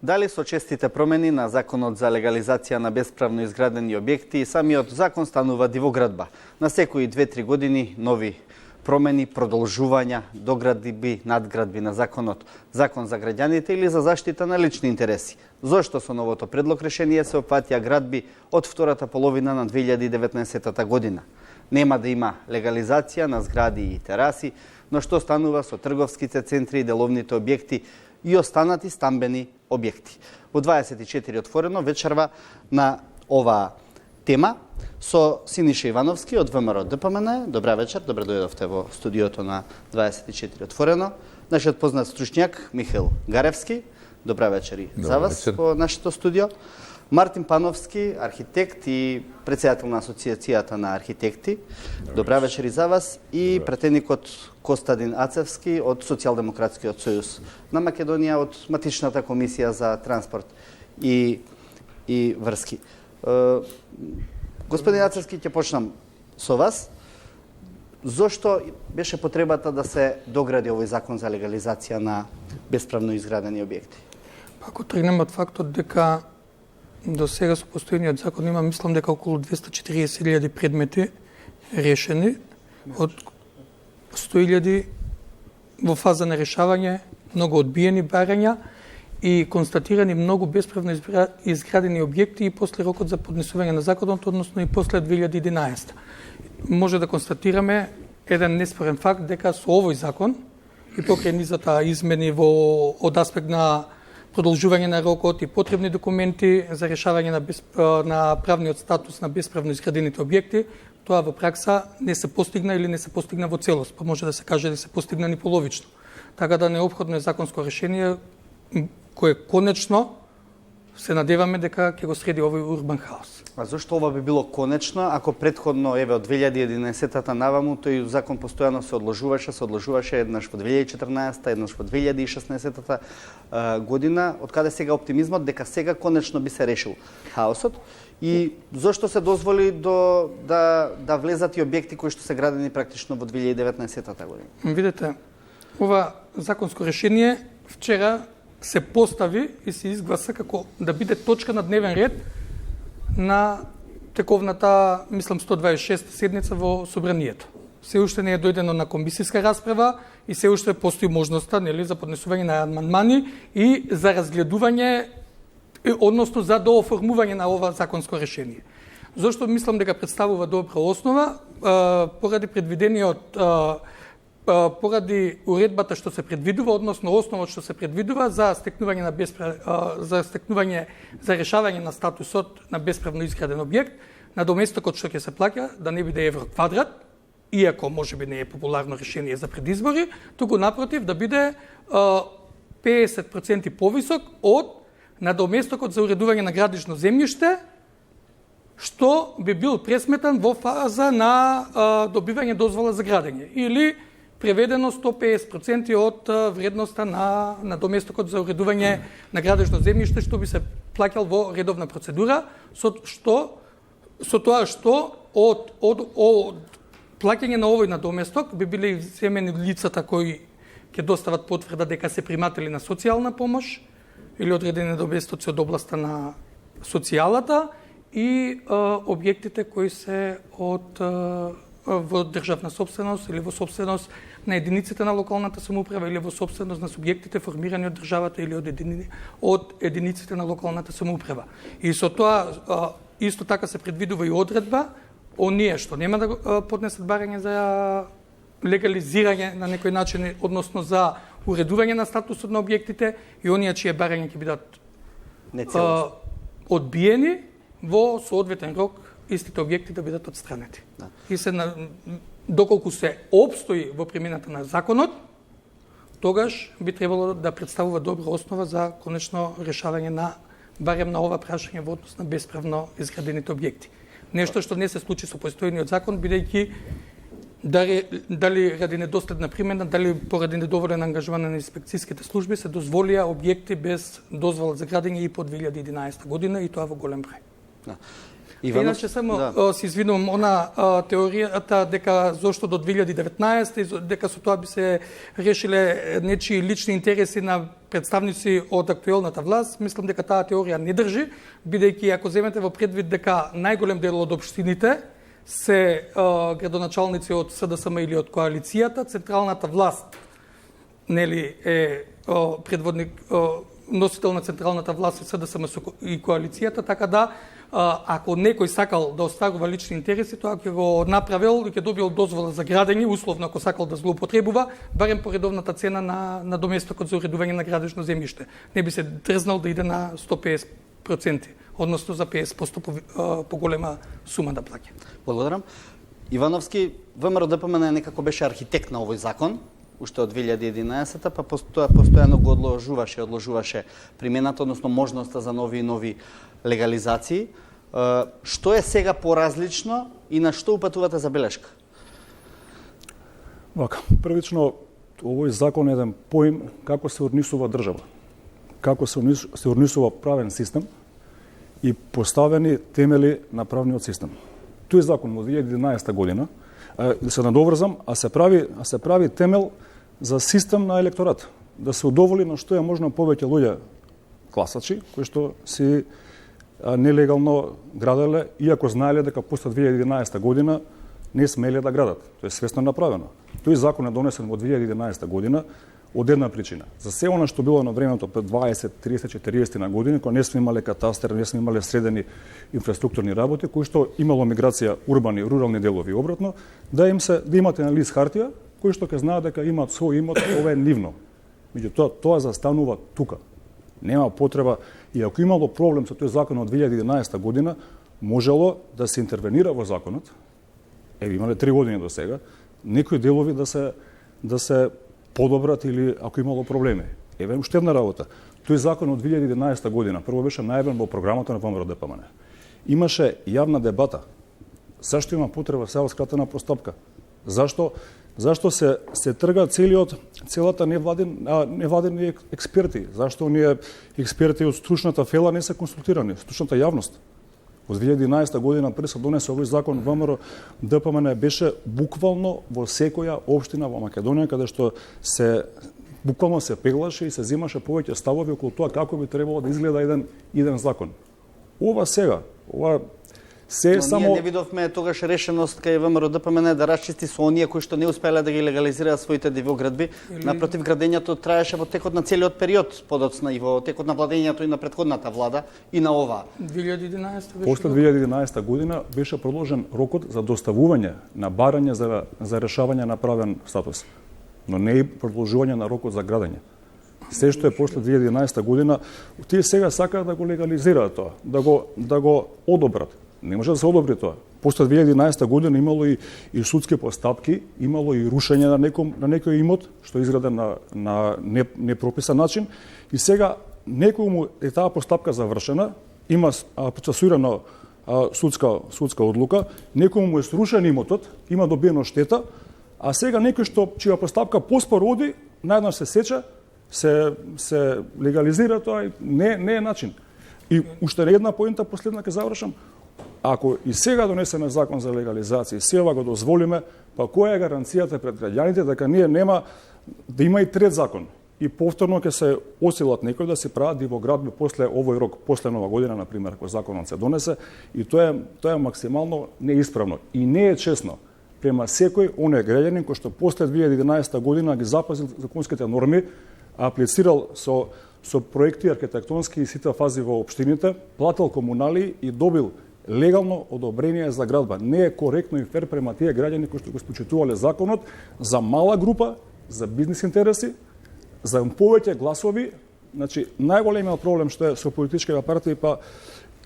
Дали со честите промени на законот за легализација на бесправно изградени објекти, самиот закон станува дивоградба. На секои 2-3 години нови промени, продолжувања, доградби, надградби на законот, закон за граѓаните или за заштита на лични интереси. Зошто со новото предлог решение се опфатија градби од втората половина на 2019 година? Нема да има легализација на згради и тераси, но што станува со трговските центри и деловните објекти и останати стамбени објекти. Во 24 отворено вечерва на оваа тема со Синиша Ивановски од ВМРО ДПМН. Добра вечер, добре дојдовте во студиото на 24 отворено. Нашиот познат стручњак Михаил Гаревски. Добра вечер и за вас во нашето студио. Мартин Пановски, архитект и председател на Асоциацијата на архитекти. Добра вечер и за вас. И претеникот Костадин Ацевски од Социјалдемократскиот сојуз на Македонија, од Матичната комисија за транспорт и врски. Господин Ацевски, ќе почнам со вас. Зошто беше потребата да се догради овој закон за легализација на бесправно изградени објекти? Ако тргнем од фактот дека до сега со постојниот закон има, мислам дека околу 240.000 предмети решени, од 100.000 во фаза на решавање, многу одбиени барања и констатирани многу бесправно изградени објекти и после рокот за поднесување на законот, односно и после 2011. Може да констатираме еден неспорен факт дека со овој закон и покрај низата измени од аспект на продолжување на рокот и потребни документи за решавање на правниот статус на бесправно изградените објекти, тоа во пракса не се постигна или не се постигна во целост, па може да се каже да се постигна ни половично. Така да неопходно е законско решение кое конечно се надеваме дека ќе го среди овој урбан хаос. А зошто ова би било конечно, ако претходно, еве, од 2011-та наваму, тој закон постојано се одложуваше еднаш во 2014-та, еднаш во 2016-та година, од каде сега оптимизмот дека сега конечно би се решил хаосот и зошто се дозволи да влезат и објекти кои што се градени практично во 2019-та година? Видете, ова законско решение вчера се постави и се изгласа како да биде точка на дневен ред на тековната, мислам, 126 седница во Собранието. Се уште не е дојдено на комисијска расправа и се уште постои можноста, нели, за поднесување на амандмани и за разгледување, односно за дооформување на ова законско решение. Зошто мислам дека представува добра основа? Поради предвидениот поради уредбата што се предвидува, односно основот што се предвидува за стекнување за решавање на статусот на бесправно изграден објект, надоместокот што ќе се плаќа да не биде евро квадрат, иако можеби не е популарно решение за предизбори, туку напротив да биде 50% повисок од надоместокот за уредување на градишно земјиште, што би бил пресметан во фаза на добивање дозвола за градење или преведено 150% од вредноста на доместокот за уредување на градежно земјиште што би се плаќал во редовна процедура, со тоа што од плаќање на овој надоместок би биле земени лицата кои ќе достават потврда дека се приматели на социјална помош или одредени доместоци од областа на социјалата и објектите кои се во државна собственост или во собственост на единиците на локалната самоуправа или во собственост на субјектите формирани од државата или од единиците на локалната самоуправа. И со тоа исто така се предвидува и одредба оние што нема да поднесат барање за легализирање на некој начин, односно за уредување на статусот на објектите и оние чие барања ќе бидат одбиени во соодветен рок истите објекти да бидат отстранети. Да. И доколку се обстои во примената на законот, тогаш би требало да представува добра основа за конечно решавање на барем на ова прашање во однос на бесправно изградените објекти. Нешто што не се случи со постојниот закон, бидејќи дали ради недоследна примена, дали поради недоволен ангажман на инспекцијските служби се дозволија објекти без дозвола за градење и по 2011 година и тоа во голем број. Да. Иванов, Иначе само да. се извинувам, она теоријата дека зошто до 2019 и дека со тоа би се решиле нечии лични интереси на представници од актуелната власт, мислам дека таа теорија не држи, бидејќи ако земете во предвид дека најголем дел од општините се градоначалници од СДСМ или од коалицијата, централната власт нели е предводник носител на централната власт од СДСМ и коалицијата, така да ако некој сакал да остварува лични интереси, тоа ќе го направил и ќе добил дозвола за градење, условно ако сакал да злоупотребува, барем по редовната цена на доместокот за уредување на градежно земјиште. Не би се дрзнал да иде на 150%, односно за 50% поголема сума да плаќа. Благодарам. Ивановски, ВМРО ДПМН некако беше архитект на овој закон, уште од 2011-та, па постојано го одложуваше примената, односно можноста за нови и нови легализации. Што е сега поразлично и на што упатувате забелешка? Вака, првично, овој закон е еден поим како се орнисува држава, како се орнисува правен систем и поставени темели на правниот систем. Тој закон од 2011 година, се надоврзам, се прави темел за систем на електорат, да се удоволи на што е можно повеќе луѓе гласачи, кои што си нелегално граделе, иако знаеле дека после 2011 година не смеле да градат. Тоа е свесно направено. Тој закон е донесен во 2011 година од една причина. За се она што било на времето пред 20, 30, 40 на години, кога не сме имале катастар, не сме имале средени инфраструктурни работи, кои што имало миграција урбани, рурални делови и обратно, да имате на лист хартија, кои што ќе знаат дека имаат свој имот, ова е нивно. Меѓутоа, тоа застанува тука. Нема потреба, и ако имало проблем со тој закон од 2011 година, можело да се интервенира во законот, имале 3 години до сега, некои делови да се подобрат или ако имало проблеми. Уште една работа. Тој закон од 2011 година прво беше најавен во програмата на ВМРО ДПМН. Имаше јавна дебата. Зашто има потреба сега скратена постапка? Зашто се трга целата невладени експерти? Зашто оние експерти од стручната фела не се консултирани, стручната јавност? Од 2011 година пред се донесе овој закон, ВМРО ДПМН беше буквално во секоја општина во Македонија каде што буквално се пеглаше и се земаше повеќе ставови околу тоа како би требало да изгледа еден закон. Ова се е само... Ние не видовме тогаш решеност кај ВМРО ДПМН да расчисти со оние кои што не успеале да ги легализираат своите дивоградби. Напротив, градењето траеше во текот на целиот период, подоцна и во текот на владењето и на претходната влада и на оваа. 2011 беше. После 2011 година беше продолжен рокот за доставување на барање за решавање на правен статус, но не и продолжување на рокот за градење. Се што е после 2011 година, тие сега сакаат да го легализираат тоа, да го одобрат. Не може да се одобри тоа. После 2011 година имало и судски постапки, имало и рушење на некој имот, што е изграден на непрописан начин, и сега некој е таа постапка завршена, има процесуирана судска одлука, некој му е срушен имотот, има добиено штета, а сега некој што чија постапка поспор оди, најднаш се сеча, се легализира тоа и не е начин. И уште една поинта, последна ќе завршам. Ако и сега донесеме закон за легализација, сева го дозволиме, па која е гаранцијата пред граѓаните дека ние нема да има и трет закон и повторно ќе се осилат некој да се прават дивоградби после овој рок, после Нова година, на пример, ако законот се донесе, и тоа е максимално неисправно и не е честно према секој оној граѓанин кој што после 2011 година ги запазил законските норми, аплицирал со проекти архитектонски и сите фази во општините, платил комунали и добил легално одобрение за градба. Не е коректно и фер према тие граѓани кои што го спочитувале законот за мала група, за бизнес интереси, за повеќе гласови. Значи, најголемиот проблем што е со политичките партии, па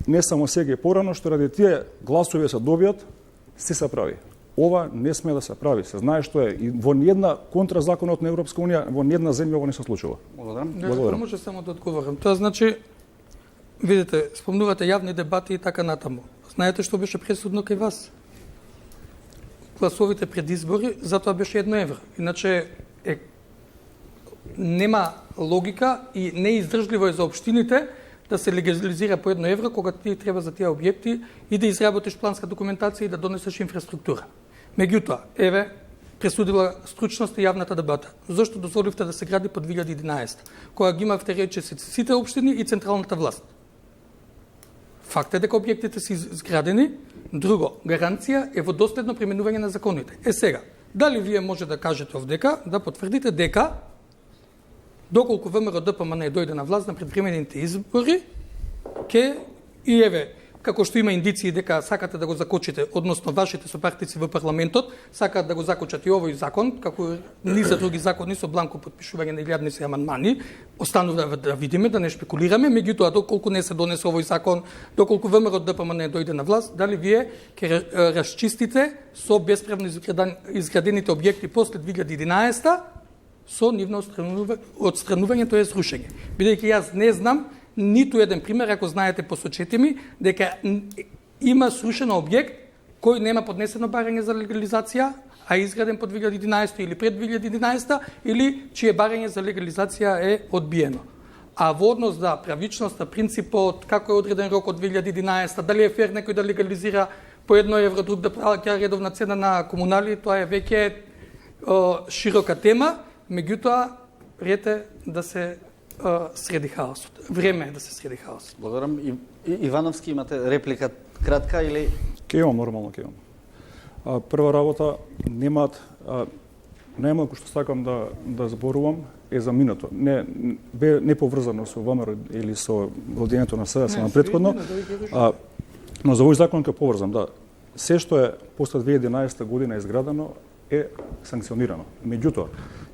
не само сега и порано, што ради тие гласови се добијат, се прави. Ова не сме да се прави. Се знае што е. И во ниедна контразаконот на Европска унија, во ниедна земја ова не се случува. Благодарам. Може само да одговорам. Тоа значи, видите, спомнувате јавни дебати и така натаму. Знаете што беше пресудно кај вас? Гласовите пред избори, затоа беше 1 евро. Иначе нема логика и неиздржливо е за општините да се легализира по 1 евро кога ти треба за тие објекти и да изработиш планска документација и да донесеш инфраструктура. Меѓутоа, еве, пресудила стручност и јавната дебата. Зошто дозволивте да се гради по 2011, кога ги имавте речиси сите општини и централната власт? Факт е дека објектите се изградени. Друго, гаранција е во доследно применување на законите. Сега, дали вие може да кажете овдека, да потврдите дека доколку ВМРО ДПМН дојде на власт на предвремените избори, и еве, како што има индиции дека сакате да го закочите, односно вашите сопартици во парламентот, сакаат да го закочат и овој закон, како ни за други закони со бланко подпишување на илјадни се амандмани, останува да видиме, да не шпекулираме, меѓутоа доколку не се донесе овој закон, доколку ВМРО ДПМН дојде на власт, дали вие ќе расчистите со бесправно изградените објекти после 2011 со нивно отстранување, тоа е срушење. Бидејќи јас не знам ниту еден пример, ако знаете посочете ми, дека има срушен објект кој нема поднесено барање за легализација, а изграден по 2011 или пред 2011 или чие барање за легализација е одбиено. А во однос за правичноста, принципот, како е одреден рок од 2011, дали е фер некој да легализира по 1 евро, друг да плаќа редовна цена на комунали, тоа е веќе широка тема, меѓутоа ред е да се среди хаосот. Време е да се среди хаосот. Благодарам. Ивановски, имате реплика кратка или? Ке имам, нормално ке имам. Прва работа, најмалку што сакам да зборувам е за минато. Не поврзано со ВМРО или со владењето на СДС на претходно, но за овој закон ке поврзам, да. Се што е после 2011 година изградено е санкционирано. Меѓутоа,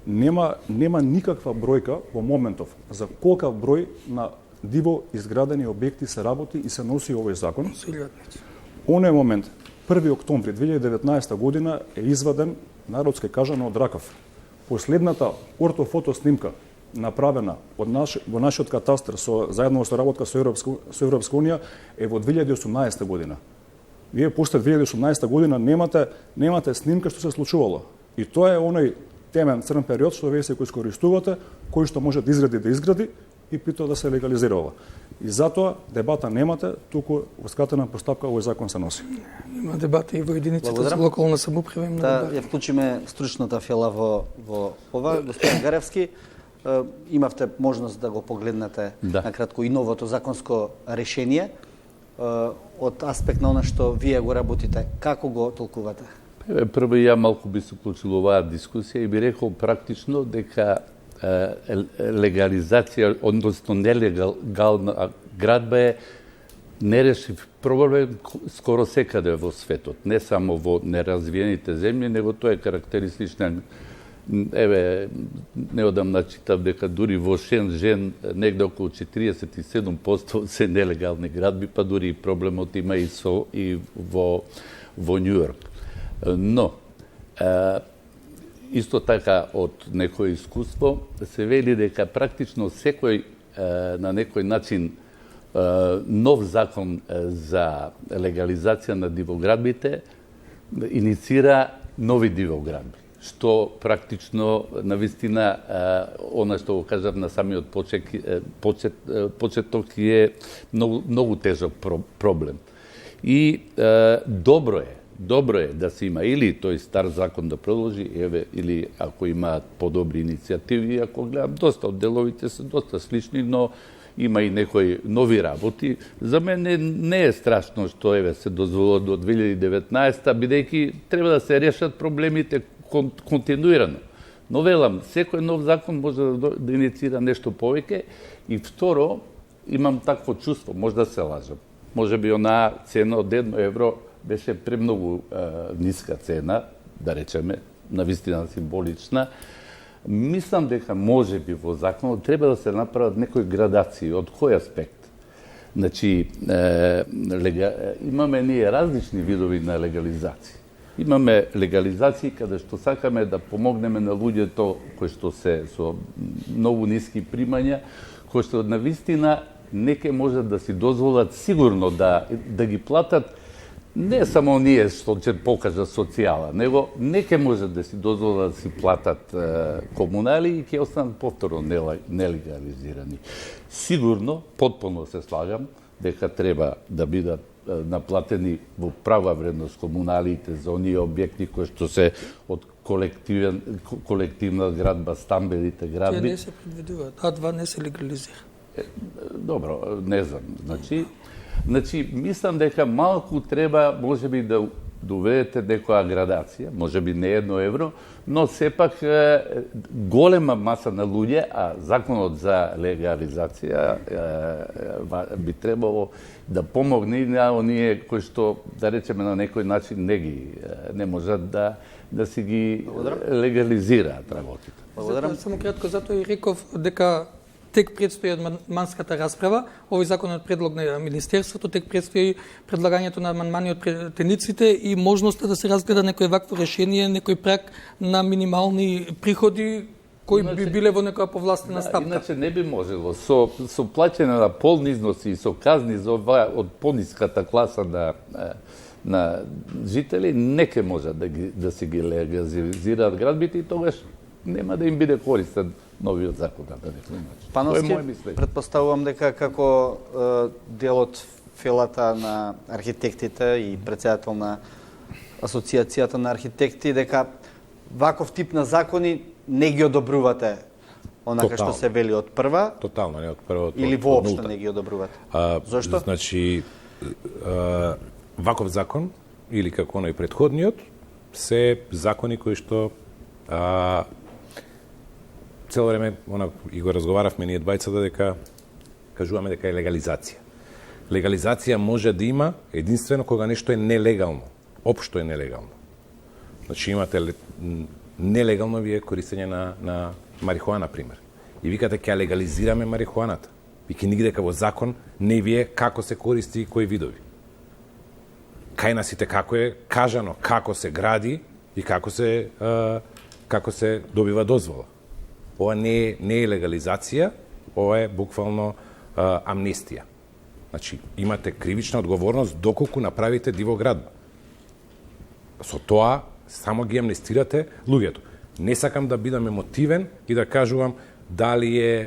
нема никаква бројка во моментов за колкав број на диво изградени објекти се работи и се носи овој закон. Оној момент, 1 октомври 2019 година е изваден, народски кажано, од ракав. Последната ортофото снимка направена во нашиот катастар заедно со работка со Европска унија е во 2018 година. Вие после 2018 година немате снимка што се случувало. И тоа е оној темен црн период што вие се кој искористувате, кој што може да изгради и при тоа да се легализира ова. И затоа дебата немате, туку во скратена постапка овој закон се носи. Има дебата и во единиците за локална самоуправа. Да, ја вклучиме стручната фела во ова. Господин Гаревски, имавте можност да го погледнете накратко и новото законско решение од аспект на она што вие го работите. Како го толкувате? Прво ја малку би се уклучил оваа дискусија и би рекол практично дека легализација, односно нелегална градба не решив проблем скоро секаде во светот, не само во неразвиените земји, него тоа е карактеристичен. Еве, неодамна читав дека дури во Шенжен негде околу 47% се нелегални градби, па дури проблемот има и во Њујорк. Но, исто така од некој искуство се вели дека практично секој на некој начин нов закон за легализација на дивоградбите иницира нови дивоградби, што практично навистина она што го кажав на самиот почеток е многу тежок проблем. И добро е да се има или тој стар закон да продолжи, или ако имаат подобри иницијативи, ако гледам, доста од деловите се доста слични, но има и некои нови работи. За мене не е страшно што се дозволува до 2019, бидејќи треба да се решат проблемите континуирано. Но велам, секој нов закон може да иницира нешто повеќе. И второ, имам такво чувство, може да се лажам. Може би онаа цена од 1 евро беше премногу ниска цена, да речеме, навистина символична. Мислам дека може би во законот треба да се направат некои градации. Од кој аспект? Значи, имаме ние различни видови на легализација. Имаме легализации каде што сакаме да помогнеме на луѓето кои што се со многу ниски примања, кои што навистина неке можат да си дозволат сигурно да ги платат не само оние што ќе покажа социјала, него не ќе може да си дозволат да си платат комунали и ќе останат повторно нелегализирани. Сигурно, потполно се слагам, дека треба да бидат наплатени во права вредност комуналите за оние објекти кои што се од колективна градба, стамбените Тие градби. не се предвидуваат, а два не се легализира. Добро, не знам. Значи, мислам дека малку треба, можеби, да доведете некоја градација, можеби не 1 евро, но сепак голема маса на луѓе, а законот за легализација би требало да помогне на оние кои што, да речеме, на некој начин не можат да си ги легализираат работите. Затоа, само кратко, затоа и реков дека тек предстои амандманската расправа. Овој закон е предлог на Министерството, тек предстои предлагањето на амандмани од претениците и можноста да се разгледа некој вакво решение, некој прак на минимални приходи кои би биле во некоја повластена стапка. Иначе не би можело. Со плаќање на полни износи и со казни за ова од пониската класа на жители, не ке можат да се ги легализираат градбите и тогаш нема да им биде користен новиот закон, да некој начин. Пановски, претпоставувам дека како дел од филата на архитектите и председател на Асоциацијата на архитекти, дека ваков тип на закони не ги одобрувате онака што се вели од прва? Тотално, не од прва. Или воопшто не ги одобрувате? Зошто? Значи, ваков закон, или како оној претходниот, се закони кои што цело време и го разговаравме ние двајцата дека кажуваме дека е легализација. Легализација може да има единствено кога нешто е нелегално, општо е нелегално. Значи имате нелегално вие користење на марихуана, пример. И викате ќе легализираме марихуаната. Вики нигде во закон не вие како се користи и кои видови. Кај насите како е кажано како се гради и како се добива дозвола. Ова не е легализација, ова е буквално амнестија. Значи, имате кривична одговорност доколку направите дивоградба. Со тоа само ги амнестирате луѓето. Не сакам да бидам емотивен и да кажувам дали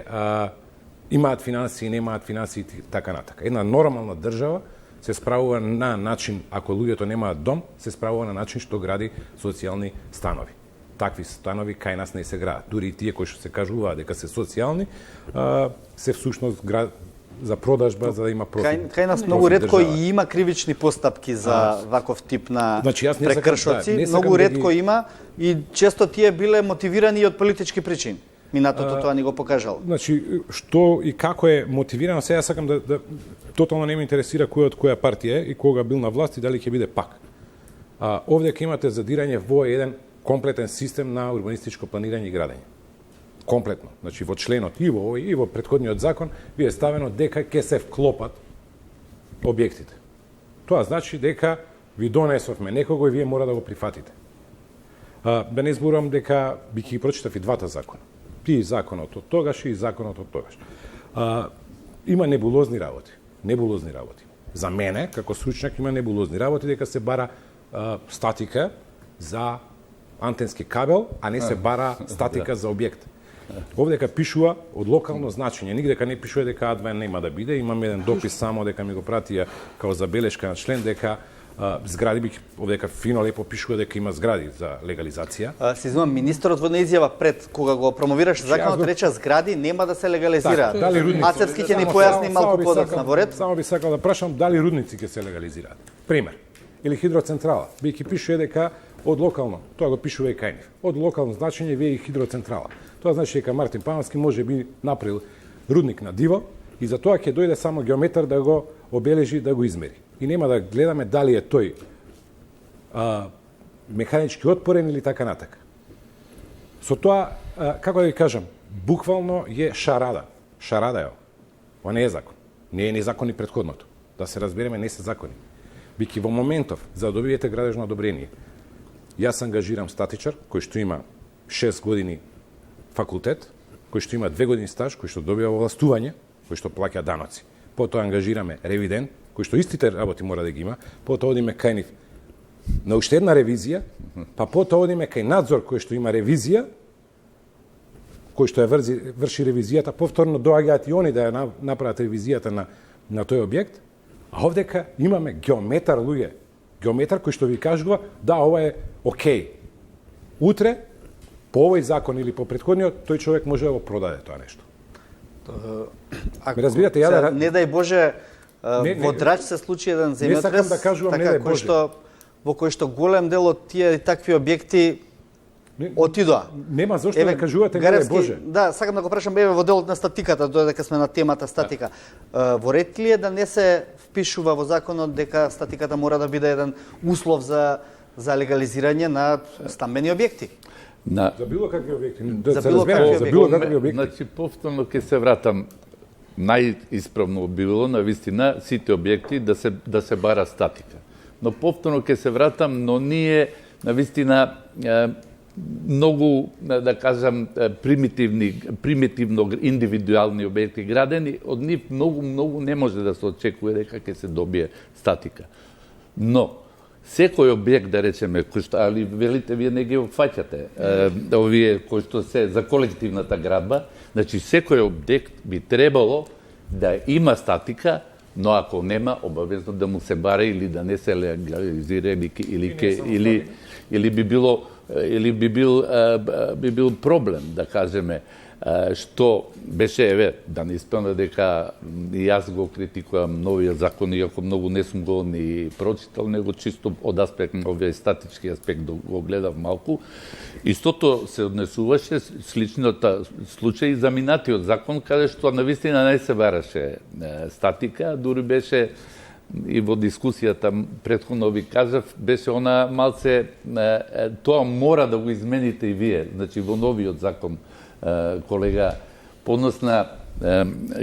имаат финансии, немаат финансии и така натака. Една нормална држава се справува на начин, ако луѓето немаат дом, се справува на начин што гради социјални станови. Такви станови кај нас не се градат. Дури и тие кои што се кажуваат дека се социјални, се всушност за продажба, за да има профит. Кај нас многу ретко и има кривични постапки за ваков тип на прекршоци. Многу ретко има и често тие биле мотивирани од политички причини. Минатото тоа ни го покажало. Значи, што и како е мотивирано, сега сакам да тотално не ме интересира кој од која партија е и кога бил на власт и дали ќе биде пак. Овде ќе имате задирање во еден комплетен систем на урбанистичко планирање и градење. Комплетно. Значи, во членот и во овој и во претходниот закон ви е ставено дека ќе се вклопат објектите. Тоа значи дека ви донесовме некого и вие мора да го прифатите. Да не зборувам дека би ги прочитав и двата закона. И законот од тогаш и законот од тогаш. Има небулозни работи. Небулозни работи. За мене, како стручњак, има небулозни работи дека се бара статика за антенски кабел, а не се бара статика за објект. Овдека пишува од локално значење, нигдека не пишува дека А2 нема да биде. Имам еден допис само дека ми го пратија као забелешка на член дека згради, овдека фино лепо пишува дека има згради за легализација. Се извинувам, министерот во неизјава пред кога го промовираше законот рече згради нема да се легализираат. Ацевски ќе ни појасни малку подоцна во ред. Само би сакал да прашам дали рудници ќе се легализираат. Пример. Или хидроцентрала. Бијќи пишува дека од локално, тоа го пишува и кај нив. Од локално значење вие и хидроцентрала. Тоа значи дека Мартин Пановски може би направил рудник на диво и за тоа ќе дојде само геометар да го обележи, да го измери. И нема да гледаме дали е тој механички отпорен или така натака. Со тоа, како да ви кажам, буквално е шарада. Шарада е. Ова не е закон. Не е ни закон и претходното. Да се разбереме, не се закони. Бики во моментов за да добиете градежно одобрение, јас ангажирам статичар кој што има 6 години факултет, кој што има 2 години стаж, кој што добива овластување, кој што плаќа даноци. Потоа ангажираме ревидент, кои што истите работи мора да ги има, потоа одиме кај нив на уште една ревизија, па потоа одиме кај надзор кој што има ревизија, кој што ја врши ревизијата, повторно доаѓаат и они да ја направат ревизијата на тој објект, а овдека имаме геометар луѓе, геометар кој што ви кажува да ова е окей. Утре по овој закон или по претходниот тој човек може да го продаде тоа нешто. Ако, разбирате, не дај Боже, во Драч се случи еден земјотрес, не сакам да кажувам не дај Боже. Во кој што голем дел од тие такви објекти отидоа. Нема зошто да кажувате не дај Боже. Да, сакам да го прашам во делот на статиката, додека сме на темата статика. Во ред ли е да не се впишува во законот дека статиката мора да биде еден услов за легализирање на стамбени објекти? За било какви објекти. За било какви објекти. Значи, повторно ќе се вратам, најисправно би било на вистина сите објекти да се бара статика. Но повторно ќе се вратам, но ние на вистина многу, да кажам, примитивно индивидуални објекти градени, од нив многу не може да се очекува дека ќе се добие статика. Но секој објект, да речеме, кој што, али велите вие не ги опфаќате, овие кои што се за колективната градба, значи секој објект би требало да има статика, но ако нема, обавезно да му се бара или да не се легализира или би бил проблем, да кажеме, што беше, да не исполна дека и јас го критикувам новиот закон, иако многу не сум го ни прочитал, него чисто од аспект на овиот статички аспект го гледав малку. Истото се однесуваше сличниот случај за минатиот закон, каде што навистина не се бараше статика, дури беше и во дискусијата претходно ви кажав, беше она малце, тоа мора да го измените и вие, значи во новиот закон, колега, понос на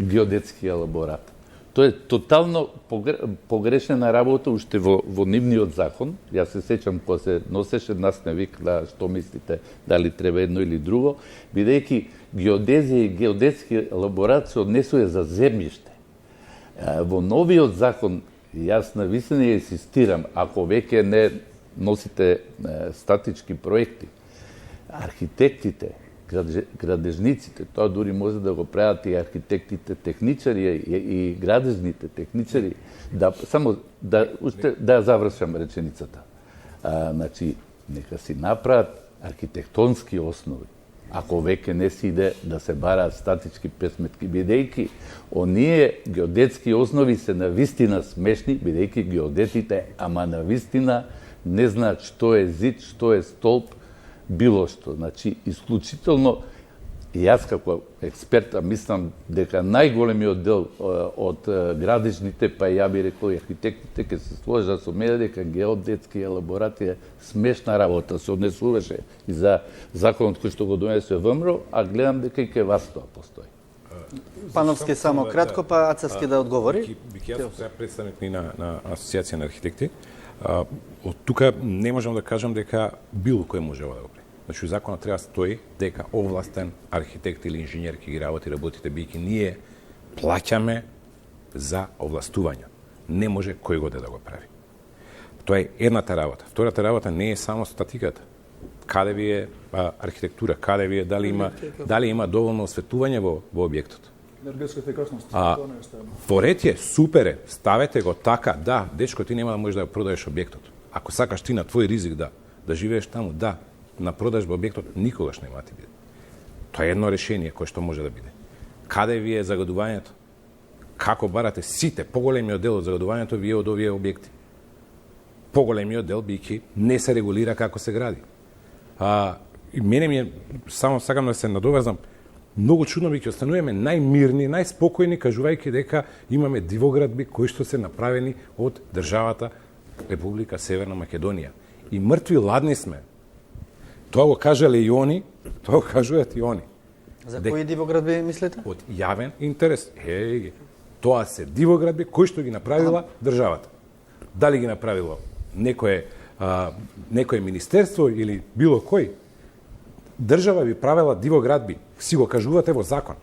геодетски елаборат. Тоа е тотално погрешена работа уште во нивниот закон. Јас се сеќам кога се носеше, нас не викна што мислите, дали треба едно или друго, бидејќи геодезија и геодетски елаборат се однесува за земјиште. Во новиот закон, јас навистина ја инсистирам, ако веќе не носите статички проекти, архитектите, градежниците, тоа дури може да го прават и архитектите, техничари и градежните техничари, да завршам реченицата. Значи, нека си направат архитектонски основи. Ако веќе не си иде да се бараат статички песметки, бидејќи оние геодетски основи се навистина смешни, бидејќи геодетите, ама навистина не знаат што е зид, што е столб, било што. Значи, исклучително, јас како експерт, мислам дека најголемиот дел од градежните, па ја би рекол и архитектите, ќе се сложат со мене дека геодетски елаборати е смешна работа, се однесуваше и за законот кој што го донесе ВМРО, а гледам дека и кај вас тоа постои. Пановски само кратко, па Ацевски да одговори. Бих јас сега представник на Асоциација на архитекти. Од тука не можам да кажам дека било кој може да го прави. Значи, законот треба да стои дека овластен архитект или инженер ќе ги работите, бидејќи ние плаќаме за овластување. Не може кој го да го прави. Тоа е едната работа. Втората работа не е само статиката. Каде ви е архитектура, каде ви е дали има доволно осветлување во објектот. Енергетска ефикасност. Поред е, супер е, ставете го така, да, дечко, ти нема да можеш да го продаеш објектот. Ако сакаш ти на твој ризик да живееш таму, да, на продажба објектот никогаш нема ти биде. Тоа е едно решение кое што може да биде. Каде ви е загадувањето? Како барате сите, поголемиот дел од загадувањето ви е од овие објекти. Поголемиот дел бијќи не се регулира како се гради. И мене ми е, само сакам да се надоврзам, многу чудно би ќе остануваме најмирни, најспокојни, кажувајќи дека имаме дивоградби кои што се направени од државата Република Северна Македонија. И мртви ладни сме. Тоа го кажале и они, тоа го кажуваат и они. За кои дивоградби мислите? Од јавен интерес. Тоа се дивоградби кои што ги направила државата. Дали ги направило некое министерство или било кој? Држава би правила дивоградби, си го кажувате во закон.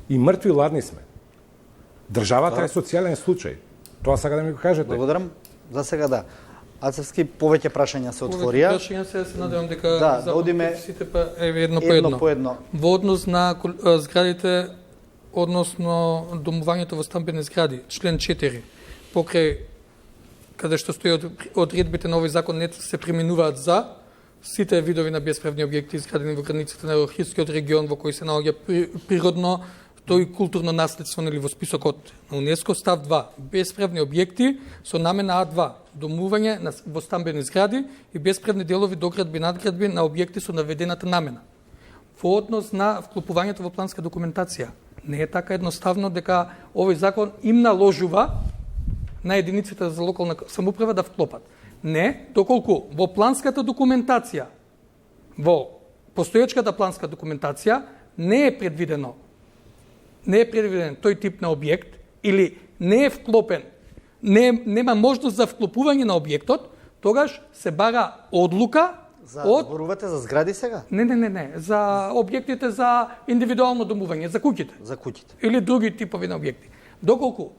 И мртви ладни сме. Државата е социјален случај. Тоа сака да ми го кажете. Благодарам. За сега да. Ацевски, повеќе прашања се отворија. Прашања се надевам дека Да одиме сите па еве едно по едно. Во однос на зградите, односно домувањето во стамбени згради, член 4, покрај каде што стои одредбите на овој закон не се применуваат за сите видови на бесправни објекти изградени во границите на Охридскиот регион во кој се наоѓа природно тој културно наследство или во списокот на УНЕСКО. Став 2. Бесправни објекти со намена А2. Домување во стамбени згради и бесправни делови, доградби и надградби на објекти со наведената намена. Во однос на вклопувањето во планска документација. Не е така едноставно дека овој закон им наложува на единиците за локална самоуправа да вклопат. Не, доколку во планската документација, во постоечката планска документација не е предвиден тој тип на објект или не е вклопен, нема можност за вклопување на објектот, тогаш се бара одлука од... Зборувате за згради сега? Не. За објектите за индивидуално домување, за куќите. За куќите. Или други типови на објекти. Доколку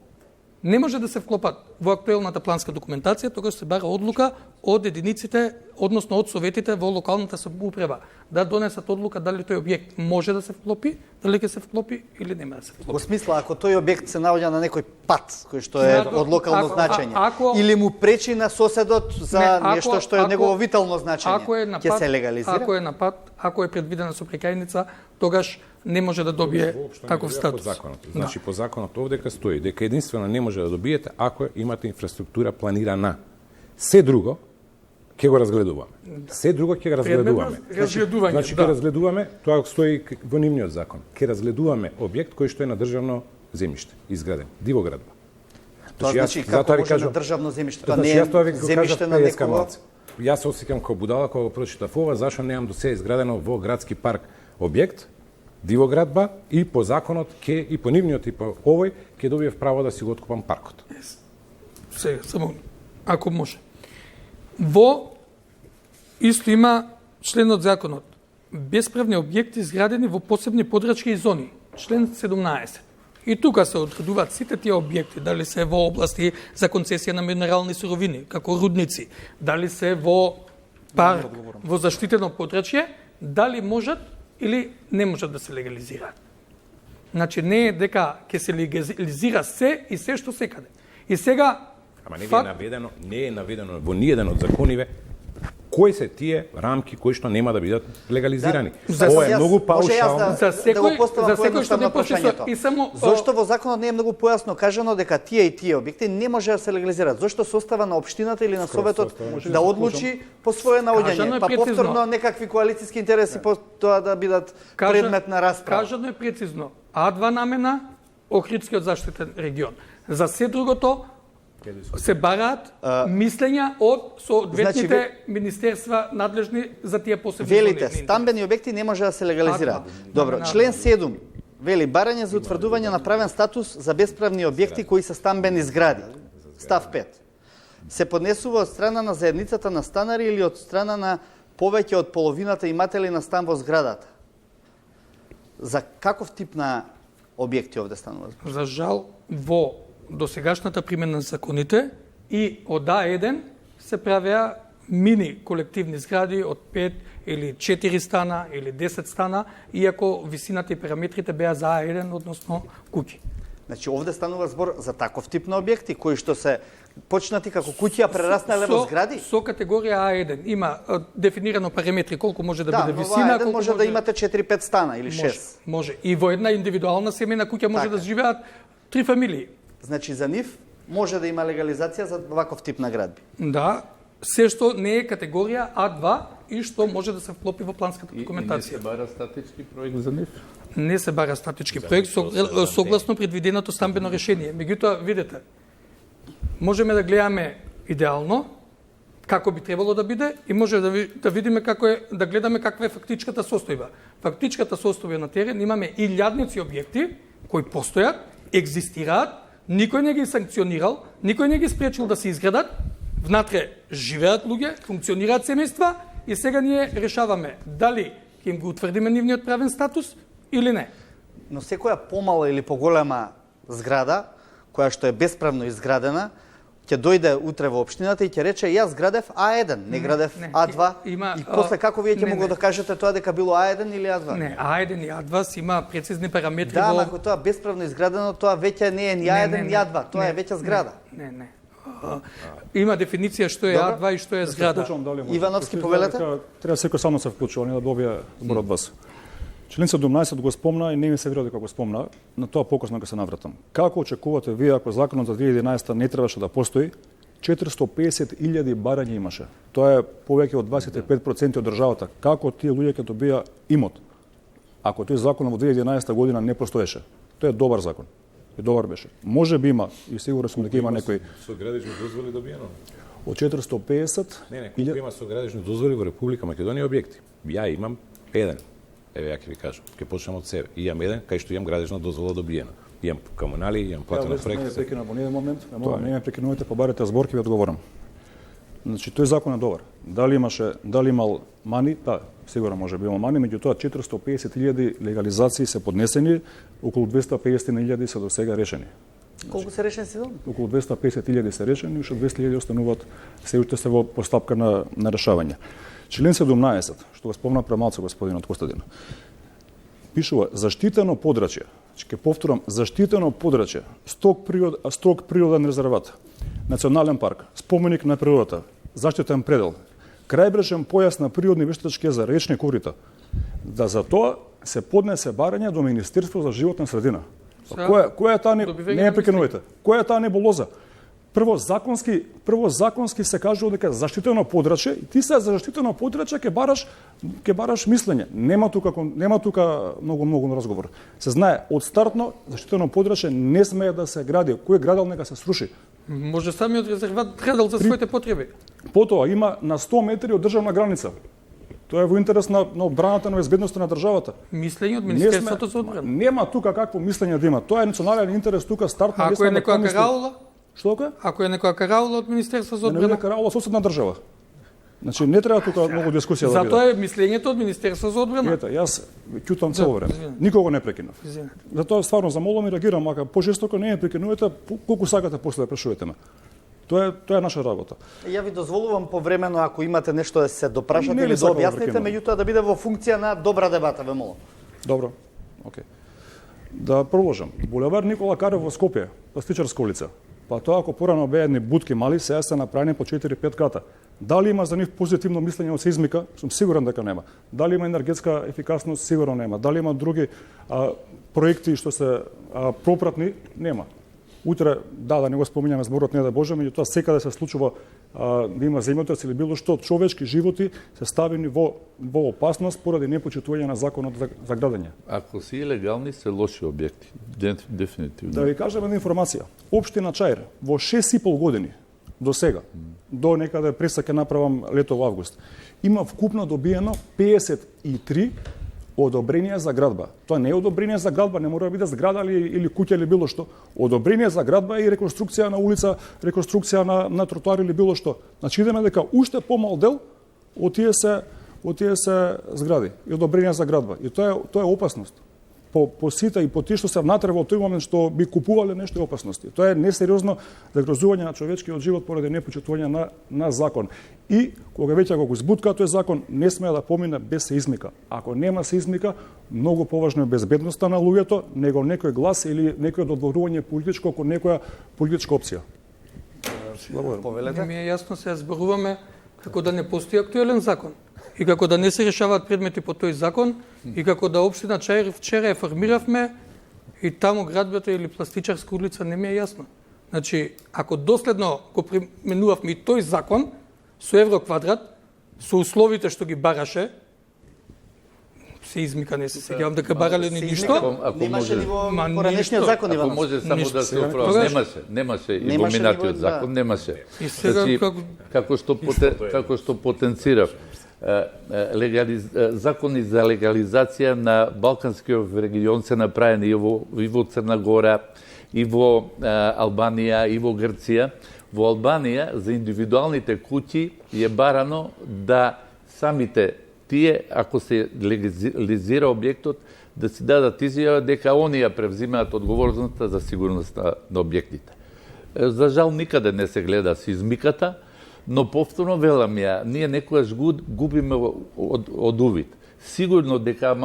не може да се вклопат во актуелната планска документација, тогаш се бара одлука од единиците, односно од советите во локалната самоуправа, да донесат одлука дали тој објект може да се вклопи, дали ќе се вклопи или нема да се вклопи. Во смисла, ако тој објект се наоѓа на некој пат, кој што е од локално значење, или му пречи на соседот за нешто што е негово витално значење, ќе се легализира? Ако е на пат, ако е предвидена сообраќајница, тогаш не може да добие таков статус. Значи, по законот овдека стои дека единствено не може да добиете ако имате инфраструктура планирана. Се друго ќе го разгледуваме. Се друго ќе го разгледуваме. Значи, ќе разгледуваме, тоа стои во нивниот закон. Ќе разгледуваме објект кој што е на државно земјиште, изграден, дивоградба. Тоа значи како може на државно земјиште, тоа не е земјиште на некого. Јас се осеќам како будала кога го прочитав ова, зашто немам до сега изградено во градски парк објект, дивоградба и по законот ќе и по нивниот и по овој ќе добиев право да си го откупам паркот. Сега, само ако може. Во исто има членот законот. Бесправни објекти изградени во посебни подрачки и зони. Член 17. И тука се одредуваат сите тие објекти, дали се во области за концесија на минерални суровини, како рудници, дали се во парк, во заштитено подрачје, дали можат или не можат да се легализираат. Значи не е дека ќе се легализира се и се што секаде. И сега ама не е наведено во ниеден од закониве кои се тие рамки кои што нема да бидат легализирани. Ова е многу паушално. За секој што не прашањето. И само зошто во законот не е многу појасно кажано дека тие и тие објекти не може да се легализираат? Зошто состава на општината или на советот да одлучи по свое наоѓање, па повторно некакви коалициски интереси по тоа да бидат предмет на расправа? Кажано е прецизно. А2 намена Охридскиот заштитен регион. За се другото се бараат мислења од соодветните министерства надлежни за тие посебни зони. Велите, стамбени објекти не може да се легализираат. Добро, член 7 вели барање за утврдување на правен статус за бесправни објекти кои се стамбени згради. Став 5. Се поднесува од страна на заедницата на станари или од страна на повеќе од половината иматели на стан во зградата. За каков тип на објекти овде станува? За жал, во досегашната примена на законите и од А1 се правеа мини колективни згради од 5 или 4 стана или 10 стана, иако висината и параметрите беа за А1, односно куќи. Значи, овде станува збор за таков тип на објекти, кои што се почнати како куќи, а прераснале во згради? Со категорија А1 има дефинирано параметри колку може да биде висина. Да, но во А1 може да имате 4-5 стана или 6. Може. И во една индивидуална семејна куќа може да живеат 3 фамилии. Значи, за нив може да има легализација за ваков тип на градби? Да, се што не е категорија А2 и што може да се вклопи во планската документација. И не се бара статички проект за нив? Не се бара статички проект согласно предвиденото стамбено решение. Меѓутоа, видете, можеме да гледаме идеално како би требало да биде и може да видиме како е, да гледаме каква е фактичката состојба. Фактичката состојба на терен имаме илјадници објекти кои постојат, екзистираат, никој не ги санкционирал, никој не ги спречил да се изградат, внатре живеат луѓе, функционираат семејства и сега ние решаваме дали ќе им го утврдиме нивниот правен статус или не. Но секоја помала или поголема зграда која што е бесправно изградена, ќе дојде утре во општината и ќе рече јас градев А1, не градев А2. И после како вие ќе могу да кажете тоа дека било А1 или А2? Не, А1 и А2 си има прецизни параметри Да, во... ако тоа бесправно изградено, тоа веќе не е ни А1 ни А2, тоа е веќе зграда. Не. Има дефиниција што е А2 и што е зграда. Ивановски, повелете? Треба секој само се вклучува, не да добија збор од вас. Член 17 го спомна и не ми се верува дека го спомна, на тоа покосно ќе се навратам. Како очекувате вие ако законот за 2011 не требаше да постои, 450.000 барања имаше. Тоа е повеќе од 25% од државата. Како тие луѓе ќе добија имот? Ако тој закон во 2011 година не постоеше. Тоа е добар закон. И добар беше. Може би има и сигурен сум дека има некои со градични дозволи добиено. од 450. Не, колку има со градични дозволи во Република Македонија објекти. Ја имам еден. Еве ја ќе ви кажам. Ќе почнем од себе. И имам еден кај што имам градична дозвола добиена. Имам комунали, имам платено проект. Не прекинам во еден момент, не ме прекинувате, побарете збор, ќе ви одговорам. Значи тој закон е добар. Дали имал мани? Да, сигурно може би имал мани, меѓутоа 450.000 легализации се поднесени, околу 250.000 се до сега решени. Колку се решени се? Околу 250.000 се решени, уште 200.000 остануваат се уште се во постапка на решавање. Член 17, што го спомна премалку господинот Костадин, пишува заштитено подрачје. Ќе повторам, заштитено подрачје, строг природен резерват, национален парк, споменик на природата, заштитен предел, крајбрежен појас на природни вештачки за речни корита. Да за тоа се поднесе барање до Министерство за животна средина. Која е таа не прекинувате? Која е таа небулоза? Прво законски се кажува дека заштитено подрачје и ти се за заштитено подрачје ќе бараш мислење. Нема тука многу разговор. Се знае од стартно заштитено подрачје не смее да се гради. Кој градел нека се сруши. Може самиот резерват градел за своите потреби. Потоа има на 100 метри од државна граница. Тоа е во интерес на одбраната на безбедноста на државата. Мислење од Министерството за одбрана. Нема тука какво мислење да има. Тоа е национален интерес тука стартно. Ако е некоја караула? Што ка? Ако е некоја караула од Министерството за одбрана? Не е караула соседна држава. Значи не треба тука многу дискусија да биде. Затоа е мислењето од Министерството за одбрана. Ете, јас ќутам цело време. Никого не прекинав. Затоа стварно замолувам и реагирам, ака пожестоко не ме прекинувате, колку сакате после да прашувате ме. Тоа е наша работа. Ја ви дозволувам повремено ако имате нешто да се допрашате Не или да сакам да објасните, прекинувам. меѓутоа да биде во функција на добра дебата, ве молам. Добро. Океј. Да продолжам. Булевар Никола Карев во Скопје, пластичарска улица. Па тоа ако порано беа едни будки мали, сега се направени по 4-5 крата. Дали има за нив позитивно мислење од сеизмика? Сум сигурен дека нема. Дали има енергетска ефикасност? Сигурно нема. Дали има други проекти што се пропратни? Нема. Утре, да не го споминјаме зборот, не да Боже, меѓутоа секаде се случува да има земјотрес или било што, човечки животи се ставени во опасност поради непочитување на законот за градење. Ако си илегални, се лоши објекти. Дефинитивно. Да ви кажам една информација. Општина Чаир во 6,5 години до сега, до некаде пресак ќе направам лето во август, има вкупно добиено 53 одобрение за градба. Тоа не е одобрение за градба, не мора да биде зграда или куќа или било што. Одобрение за градба и реконструкција на улица, реконструкција на тротоар или било што. Значи идеме дека уште помал дел од тие се згради и одобрение за градба. И тоа е опасност. По сите и по тие што се внатре во тој момент што би купувале нешто опасности. Тоа е несериозно загрозување на човечкиот живот поради непочитување на закон. И кога веќе го избутка тој закон, не смее да помине без сеизмика. Ако нема сеизмика, многу поважно е безбедноста на луѓето, него некој глас или некој додворување политичко кон некоја политичка опција. Не ми е јасно, сега зборуваме како да не постои актуелен закон. И како да не се решаваат предмети по тој закон, и како да општина Чаир вчера ја формиравме и таму градбата или пластичарска улица, не ми е јасно. Значи, ако доследно го применувавме и тој закон со евро квадрат, со условите што ги бараше, сеизмика не се сеќавам дека барале ни ништо. Немаше ни во поранешниот закон, Ако Ивановски. може само да се оправа, немаше и во минатиот закон, немаше. И сега како што потенцирав, закони за легализација на Балканскиот регион се направени и во Црна Гора, и во Албанија, и во Грција. Во Албанија за индивидуалните куќи е барано да самите тие, ако се легализира објектот, да си дадат изјава дека они ја превзимаат одговорноста за сигурноста на објектите. За жал никаде не се гледа сизмиката, но повторно велам ја, ние некојаш губиме од увид. Сигурно дека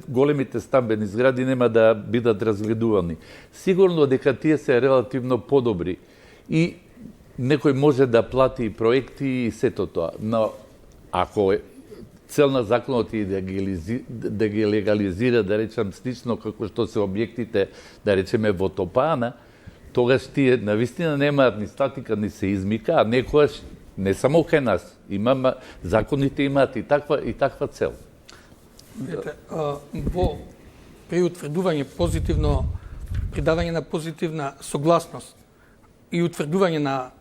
големите стамбени згради нема да бидат разгледувани. Сигурно дека тие се релативно подобри и некој може да плати проекти и сето тоа. Но ако цел на законот е да ги легализира, да речем, слично како што се објектите, да речеме, во Топана, тогаш тие навистина немаат ни статика, ни се измика, а некојаш не само кај нас, законите имаат и таква цел. Видете, во при утврдување позитивно, придавање на позитивна согласност и утврдување на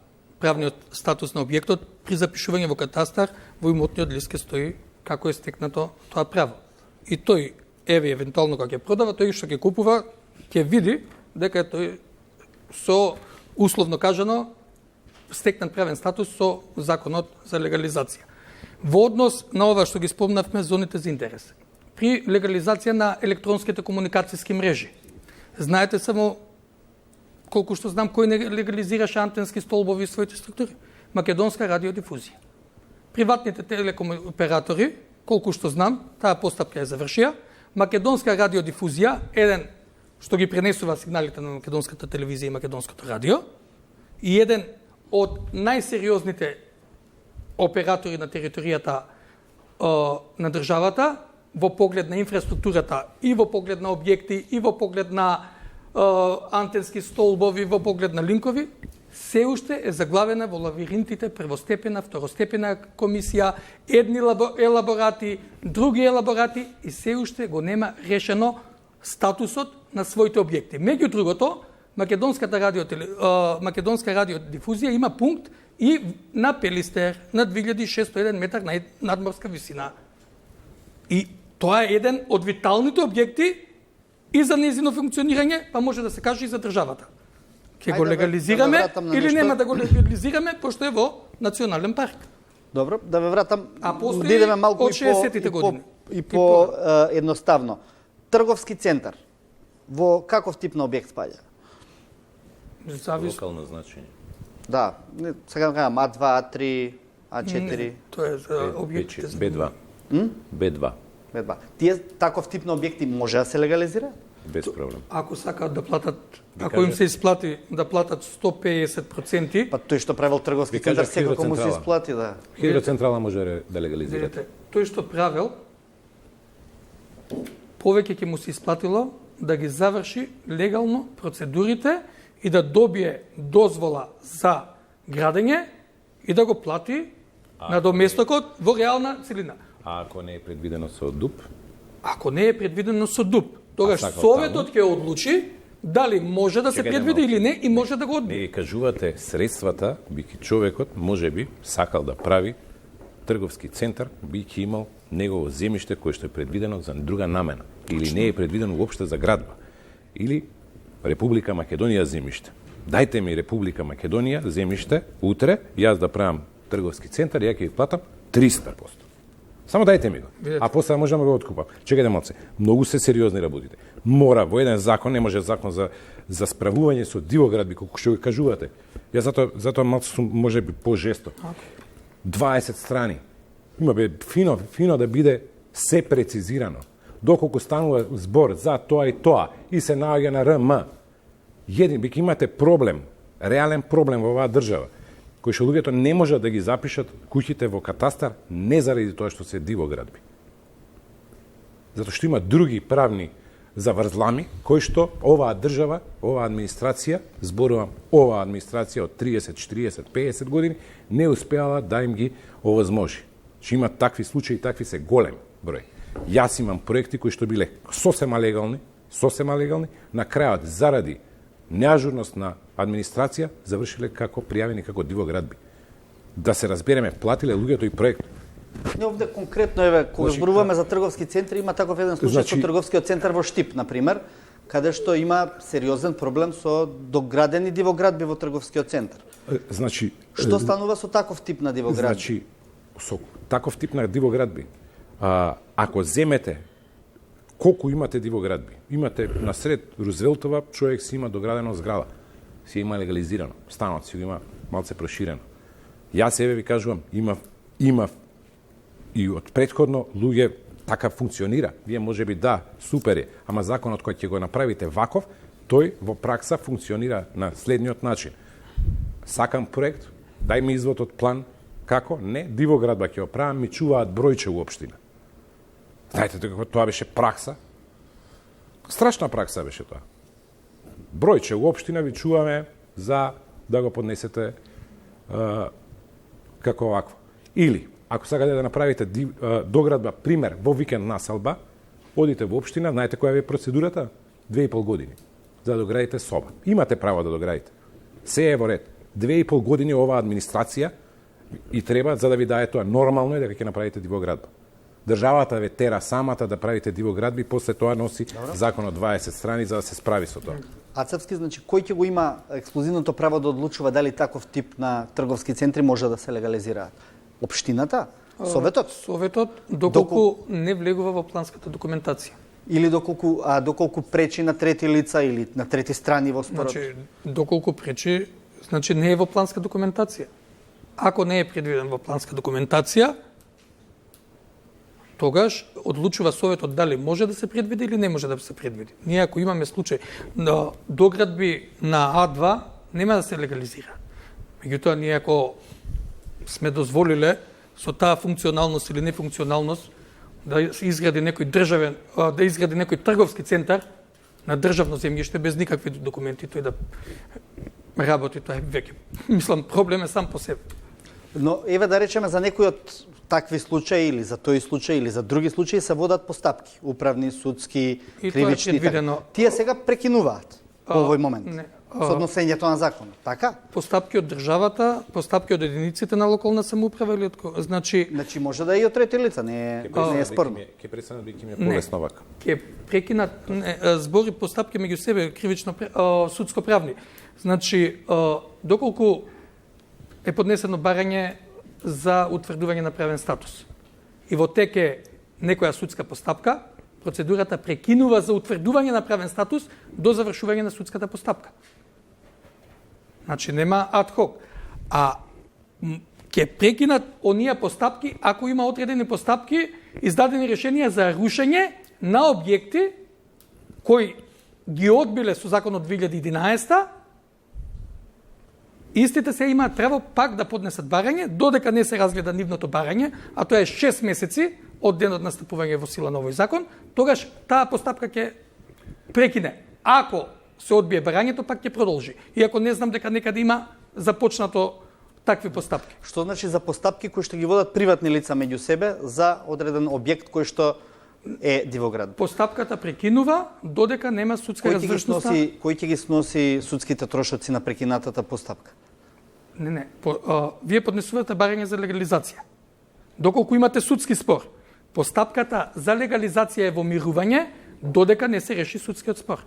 правниот статус на објектот, при запишување во катастар, во имотниот лист ќе стои како е стекнато тоа право. И тој, евентуално кога ќе продава, тој што ќе купува, ќе види дека тој со, условно кажано, стекнат правен статус со законот за легализација. Во однос на ова што ги спомнавме зоните за интерес. При легализација на електронските комуникацијски мрежи. Знаете само, колку што знам, кој не легализираше антенски столбови и своите структури? Македонска радиодифузија. Приватните телеком оператори, колку што знам, таа постапка е завршија. Македонска радиодифузија, еден што ги пренесува сигналите на македонската телевизија и македонското радио, и еден од најсериозните оператори на територијата на државата, во поглед на инфраструктурата, и во поглед на објекти, и во поглед на антенски столбови, во поглед на линкови, се уште е заглавена во лавиринтите првостепена, второстепена комисија, едни елаборати, други елаборати, и се уште го нема решено статусот на своите објекти. Меѓу другото, Македонска радиодифузија има пункт и на Пелистер, на 2601 метар надморска висина. И тоа е еден од виталните објекти и за незино функционирање, па може да се каже и за државата. Ќе го легализираме или нема да го легализираме, пошто е во национален парк. Добро, да ве вратам, да идеме малку од 60-тите години. И по едноставно. Трговски центар, во каков тип на објект спаѓа? Локално значење. Да, сега кажам А2, А3, А4. Тоа е за објектите за B2. B2. B2. Тие таков тип на објекти може да се легализира? Без проблем. Ако сакаат да платат, ако им се исплати да платат 150%, Па тој што правил трговски центар секако му се исплати, да. Хидроцентрала може да легализира. видите, тој што правил, повеќе ќе му се исплатило да ги заврши легално процедурите и да добие дозвола за градење и да го плати на доместокот во реална целина. А ако не е предвидено со ДУП? Ако не е предвидено со ДУП, тогаш Советот ќе одлучи дали може да се предвиди или не и може да го одбие. Не кажувате средствата, бијќи човекот можеби сакал да прави трговски центар, бијќи имал негово земјиште кое што е предвидено за друга намена или не е предвидено уопште за градба. Или Република Македонија земјиште. Дајте ми Република Македонија земјиште, утре јас да правам трговски центар, ја ќе ги платам 300%. Само дајте ми го. А после можам да го откупам. Чекајте малце. Многу се сериозни работите. Мора во еден закон, не може закон за справување со дивоградби, колку што го кажувате. Јас затоа малце сум можеби пожесто. 20 страни. Има фино да биде се прецизирано. Доколку станува збор за тоа и се наоѓа на РМ, биќе имате проблем, реален проблем во оваа држава, кој што луѓето не можат да ги запишат куќите во катастар не заради тоа што се дивоградби. Затоа што има други правни заврзлами кои што оваа држава, оваа администрација, зборувам оваа администрација од 30, 40, 50 години не успеала да им ги овозможи. Че има такви случаи, такви се голем број. Јас имам проекти кои што биле сосема легални, на крајот заради неажурност на администрација завршиле како пријавени како дивоградби. Да се разбереме, платиле луѓето и проект. Не овде конкретно кога зборуваме за трговски центри, има таков еден случај со трговскиот центар во Штип, на пример, каде што има сериозен проблем со доградени дивоградби во трговскиот центар. Значи, што станува со таков тип на дивоградби? Значи, со таков тип на дивоградби, ако земете колку имате дивоградби. Имате насред Рузвелтова, човек си има доградено зграда. Си има легализирано. Станот си го има малце проширено. Јас ви кажувам, има и од претходно луѓе така функционира. Вие може би да, супер е, ама законот кој ќе го направите ваков, тој во пракса функционира на следниот начин. Сакам проект, дај ми извод од план, како? Не, дивоградба ќе го правам, ми чуваат бројче у општина. Знаете како тоа беше пракса? Страшна пракса беше тоа. Бројче у општина ви чуваме за да го поднесете како вакво. Или, ако сакате да направите доградба, пример, во викенд населба, одите во општина, знаете која ви е процедурата? 2,5 години. За да доградите соба. Имате право да доградите. Се е во ред. 2,5 години оваа администрација и треба за да ви дае тоа. Нормално е дека ќе направите дивоградба. Државата ве тера самата да правите дивоградби, после тоа носи закон од 20 страни за да се справи со тоа. А Цевски, значи, кој ќе го има ексклузивното право да одлучува дали таков тип на трговски центри може да се легализираат? Општината? Советот? Советот, доколку не влегува во планската документација. Или доколку пречи на трети лица или на трети страни во спорот? Значи, доколку пречи, значи не е во планска документација. Ако не е предвиден во планска документација, тогаш одлучува Советот дали може да се предвиди или не може да се предвиди. Ние ако имаме случај на доградби на А2, нема да се легализира. Меѓутоа, ние ако сме дозволиле со таа функционалност или нефункционалност да се изгради некој државен, да изгради некој трговски центар на државно земјиште без никакви документи, тој да работи, тоа е веќе. Мислам, проблем е сам по себе. Но еве да речеме за некои од такви случаи или за тој случај или за други случаи се водат постапки, управни, судски, И кривични. тоа е предвидено. Тие сега прекинуваат во овој момент. Не. Со однесењето на законот, така? Постапки од државата, постапки од единиците на локална самоуправа или од значи Значи може да е и од трети лица, не е спорно. Ќе престане да ќе ми е Не. полесно вака. ќе прекинат збори постапки меѓу себе кривично судско правни. Значи доколку е поднесено барање за утврдување на правен статус и во тек е некоја судска постапка, процедурата прекинува за утврдување на правен статус до завршување на судската постапка. Значи нема адхок. А ќе прекинат оние постапки ако има одредени постапки, издадени решенија за рушење на објекти кои ги одбиле со законот 2011, истите се имаат право пак да поднесат барање, додека не се разгледа нивното барање, а тоа е 6 месеци од денот настапување во сила на овој закон, тогаш таа постапка ќе прекине. Ако се одбие барањето, пак ќе продолжи. Иако не знам дека некаде има започнато такви постапки. Што значи за постапки кои што ги водат приватни лица меѓу себе за одреден објект кој што е дивоград? Постапката прекинува додека нема судска развршност. Кој ќе ги сноси судските трошоци на прекинатата постапка? Не. Вие поднесувате барање за легализација. Доколку имате судски спор, постапката за легализација е во мирување додека не се реши судскиот спор.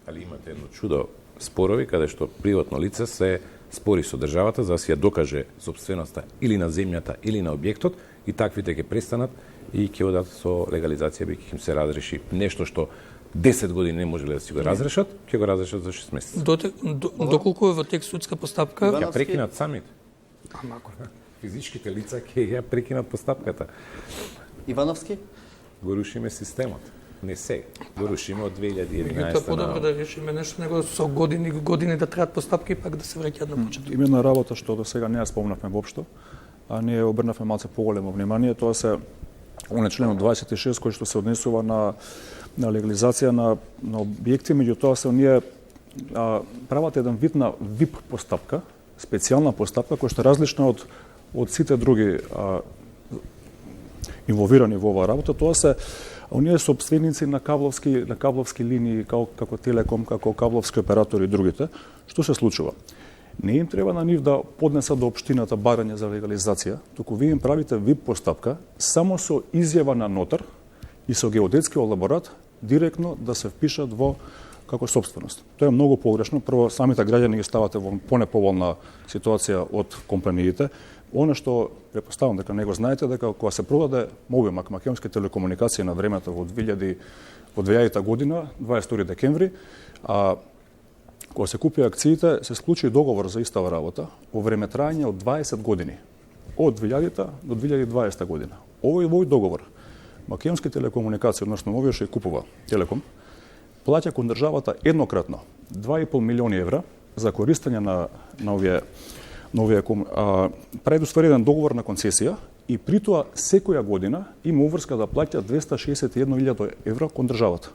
Али имате едно чудо спорови каде што приватно лице се спори со државата за да си ја докаже сопственоста или на земјата или на објектот и таквите ќе престанат и ќе одат со легализација бидејќи им се разреши нешто што 10 години не можеле да си го разрешат, ќе го разрешат за 6 месеци. Доколку е во тек судска постапка, Ќе прекинат самите. Амако. Физичките лица ќе ја прекинат постапката. Ивановски? Го рушиме системот. Не сега. Го рушиме од 2011. Тоа подобро да решиме нешто него со години да траат постапки и пак да се враќаат на почеток. Има една работа што до сега не ја спомнавме воопшто, а ние обрнавме малце поголемо внимание, тоа се оне членот 26 кој што се однесува на легализација на објекти, меѓутоа се оние прават еден вид на ВИП постапка, специјална постапка која што е различна од сите други инволвирани во оваа работа. Тоа се оние сопственици на кабловски линии како Телеком, како кабловски оператори и другите. Што се случува? Не им треба на нив да поднесат до општината барање за легализација, туку вие им правите ВИП постапка само со изјава на нотар и со геодетски елаборат директно да се впишат во како собственост. Тоа е многу погрешно. Прво, самите граѓани ги ставате во понеповолна ситуација од компаниите. Оно што претпоставам дека не го знаете, дека кога се продаде Мобимак, Македонски телекомуникации на времето во 2000 година, 22 декември, кога се купи акциите, се склучи договор за истава работа во време трајање од 20 години, од 2000 до 2020 година. Овој договор, Македонски телекомуникации, односно овој што ја купува Телеком, плаќа кон државата еднократно 2,5 милиони евра за користење на овие предоставен договор на концесија и при тоа секоја година има уврска да плаќа 261.000 евра кон државата.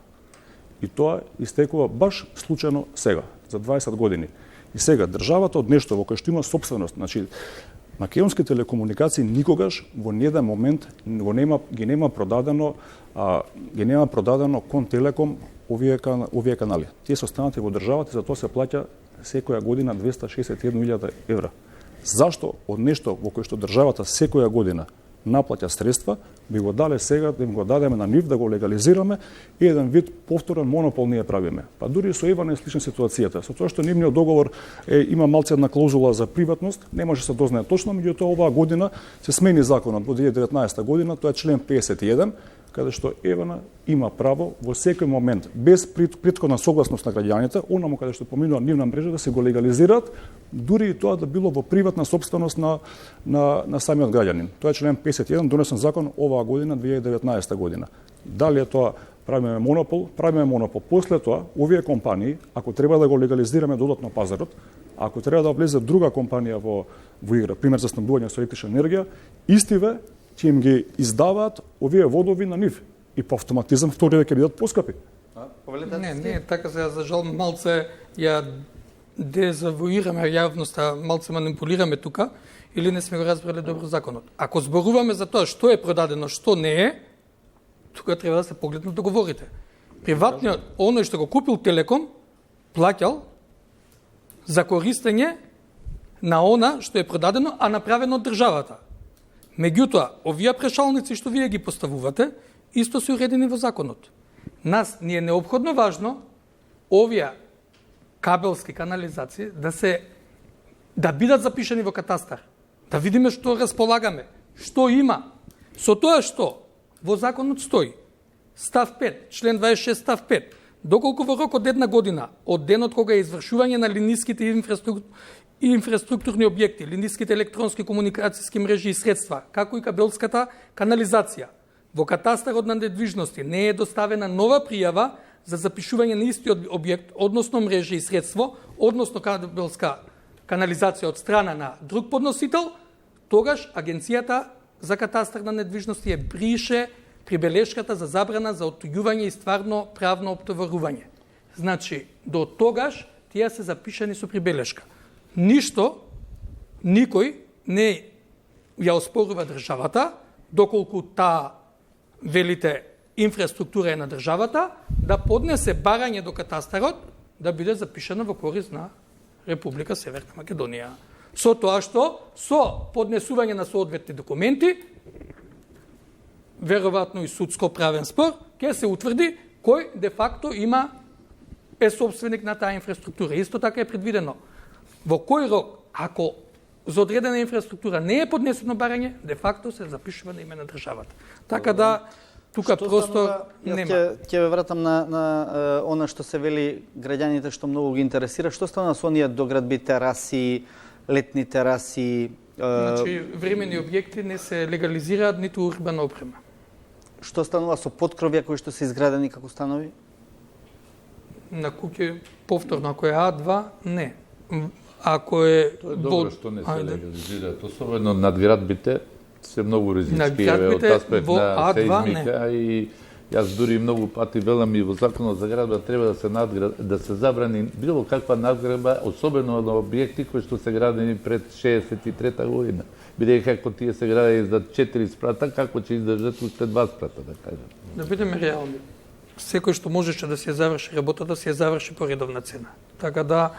И тоа истекува баш случајно сега, за 20 години. И сега државата од нешто во кое што има собственост, значи Македонски телекомуникации никогаш во ниеден момент ги нема продадено кон Телеком овие канали. Тие се останати во државата и за тоа се плаќа секоја година 261.000 евра. Зашто од нешто во кое што државата секоја година наплаќа средства, би го дале сега да им го дадеме на нив, да го легализираме и еден вид повторен монопол ние правиме. Па дури со Ивана е слична ситуацијата. Со тоа што нивниот договор има малце една клаузула за приватност, не може да се дознае точно, меѓутоа оваа година се смени законот во 2019 година, тоа е член 51, каде што Евана има право во секој момент, без претходна согласност на граѓаните, онаму каде што поминува нивна мрежа, да се го легализираат, дури и тоа да било во приватна собственост на самиот граѓанин. Тоа е член 51, донесен закон оваа година, 2019 година. Дали е тоа правиме монопол? После тоа, овие компании, ако треба да го легализираме додатно пазарот, ако треба да влезе друга компанија во игра, пример за снабдување со електрична енергија, истиве ќе им ги издаваат овие водови на нив и по автоматизам втори ќе бидат поскапи. Не, така сега за жал малце ја дезавуираме јавноста, малце манипулираме тука или не сме го разбрали добро законот. Ако зборуваме за тоа што е продадено, што не е, тука треба да се погледнат договорите. Приватниот, оној што го купил Телеком, плаќал за користење на она што е продадено, а направено од државата. Меѓутоа, овие прешалници што вие ги поставувате, исто се уредени во законот. Нас ни е неопходно важно овие кабелски канализации да бидат запишани во катастар, да видиме што располагаме, што има. Со тоа што во законот стои, став 5, член 26, став 5, доколку во рок од една година, од денот кога е извршување на линиските инфраструктурни објекти, линиските електронски комуникацијски мрежи и средства, како и кабелската канализација, во катастарот на недвижности не е доставена нова пријава за запишување на истиот објект, односно мрежа и средство, односно кабелска канализација од страна на друг подносител, тогаш Агенцијата за катастар на недвижности ја брише прибелешката за забрана за оттуѓување и стварно правно оптоварување. Значи, до тогаш тие се запишани со прибелешка. Ништо, никој не ја оспорува државата, доколку таа, велите, инфраструктура е на државата, да поднесе барање до катастарот, да биде запишана во корист на Република Северна Македонија. Со тоа што, со поднесување на соодветни документи, веројатно и судско правен спор, ќе се утврди кој де факто е собственик на таа инфраструктура. Исто така е предвидено во кој рок, ако за одредена инфраструктура не е поднесено барање, де факто се запишува на име на државата. Така да, тука просто нема. Ќе ве вратам на она што се вели граѓаните што многу ги интересира. Што стана со оние доградби, тераси, летни тераси? Значи, времени објекти не се легализираат ниту урбана опрема. Што станува со поткровја кои што се изградени како станови? На куќе повторно, ако е А2, не. Ако е... Тоа е добро што не се легализираат, особено надградбите се многу ризички од аспект на сеизмика и јас дури многу пати велам и во законот за градба треба да се забрани било каква надградба, особено на објекти кои што се градени пред 63-та година. Бидејќи како тие се градени за 4 спрата, како ќе издржат уште 2 спрата, да кажем. Да бидеме реални. Секој што можеше да се заврши работата, се заврши по редовна цена. Така да,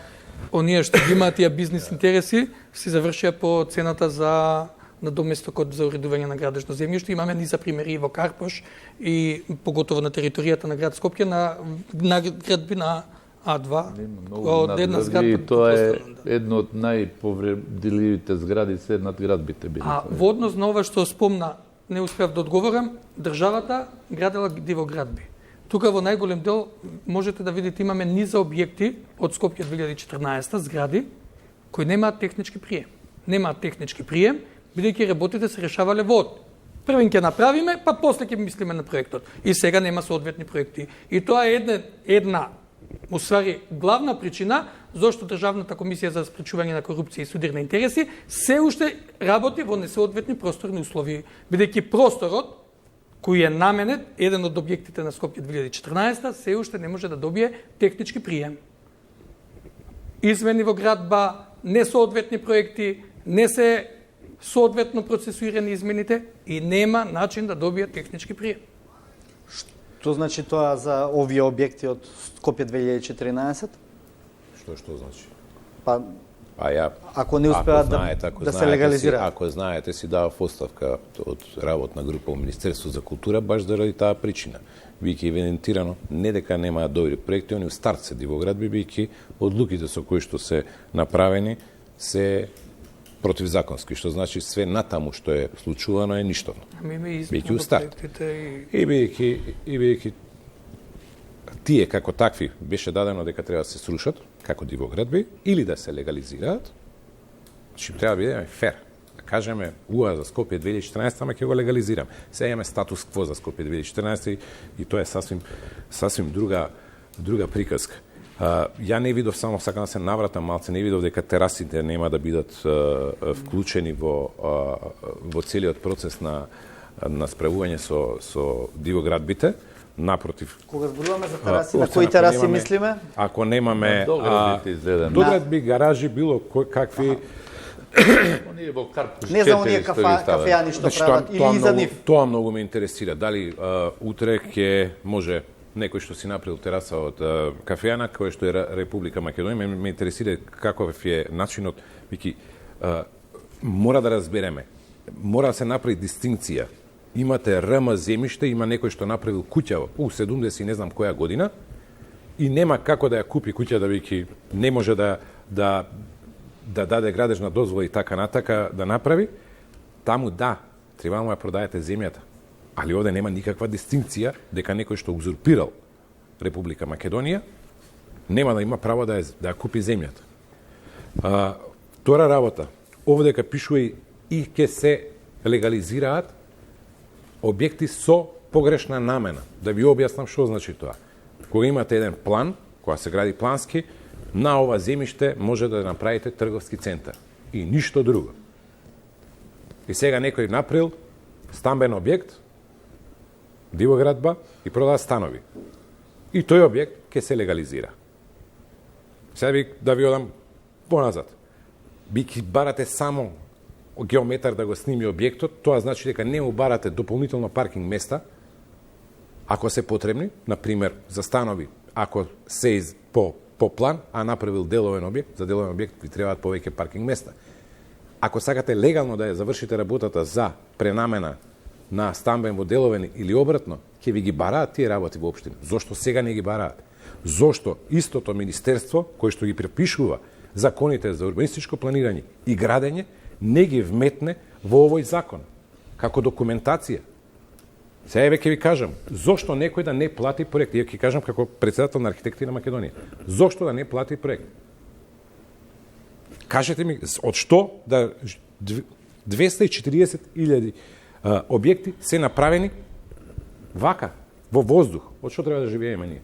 оние што ги имаат тие бизнис интереси, се завршија по цената за надоместокот за уредување на градежно земјиште. Имаме низа примери и во Карпош и поготово на територијата на град Скопје на наградби на А2, Многу од една надградби и зградба. тоа е поставена, да. едно од најповредливите згради се надградбите били. А во однос на ова што спомна, не успеав да одговорам, државата градела дивоградби. Тука во најголем дел можете да видите имаме низа објекти од Скопје 2014 згради кои немаат технички прием. Немаат технички прием, бидејќи работите се решавале во од. Првен ќе направиме, па после ќе мислиме на проектот. И сега нема соодветни проекти. И тоа е една уствари главна причина зашто Државната комисија за спречување на корупција и судир на интереси се уште работи во несоодветни просторни услови, бидејќи просторот кој е наменет, еден од објектите на Скопје 2014, се уште не може да добие технички прием. Измени во градба, несоодветни проекти, не се соодветно процесуирани измените и нема начин да добие технички прием. Што значи тоа за овие објекти од Скопје 2014? Што значи? Па, ја, ако не успеат да се легализираат. Ако знаете, си дава оставка од работна група во Министерство за култура баш заради таа причина. Бијќи евидентирано не дека немаат добри проекти, они у старт се дивоградби, бијќи одлуките со кои што се направени се противзаконски, што значи све натаму што е случувано е ништовно. Ами има и Бијќи у старт. и И бијќи тие како такви беше дадено дека треба да се срушат како дивоградби или да се легализираат, значи треба да бидеме фер. Да кажеме, за Скопје 2014, ама ќе го легализирам. Сега имаме статус кво за Скопје 2014 и тоа е сасвим друга приказка. Ја не видов, само сакам да се навратам малце, не видов дека терасите нема да бидат вклучени во целиот процес на справување со дивоградбите. Напротив. Кога зборуваме за тераси, на кои тераси мислиме? Ако немаме доградби, гаражи, било какви... Оние во Карпуш 4 Не за оние кафеани што прават или за нив? Тоа многу ме интересира. Дали утре ќе може некој што си направил тераса од кафеана, кој што е Република Македонија, ме интересира каков е начинот, вики, мора да разбереме, мора да се направи дистинкција. Имате РМ земјиште, има некој што направил куќа у 70 не знам која година и нема како да ја купи куќа да вики, не може да даде градежна дозвола и така натака да направи, таму да, треба да ја продајете земјата. Али овде нема никаква дистинкција дека некој што узурпирал Република Македонија нема да има право да ја купи земјата. Втора работа, овде дека пишува и ќе се легализираат објекти со погрешна намена. Да ви објаснам што значи тоа. Кога имате еден план, кога се гради плански, на ова земјиште може да направите трговски центар и ништо друго. И сега некој направил стамбен објект, дивоградба и продава станови. И тој објект ќе се легализира. Сега да ви одам поназад. Бијќи барате само геометар да го сними објектот, тоа значи дека не му барате дополнително паркинг места, ако се потребни, например, за станови, ако се по план, а направил деловен објект, за деловен објект ви требаат повеќе паркинг места. Ако сакате легално да ја завршите работата за пренамена на стамбен во деловен или обратно, ќе ви ги бараат тие работи во општина. Зошто сега не ги бараат? Зошто истото министерство, кој што ги препишува законите за урбанистичко планирање и градење, не ги вметне во овој закон, како документација. Сега веќе ви кажам, зошто некој да не плати проект? Ја ќе кажам како председател на архитекти на Македонија. Зошто да не плати проект? Кажете ми, од што да 240.000 објекти се направени вака, во воздух? Од што треба да живееме ние?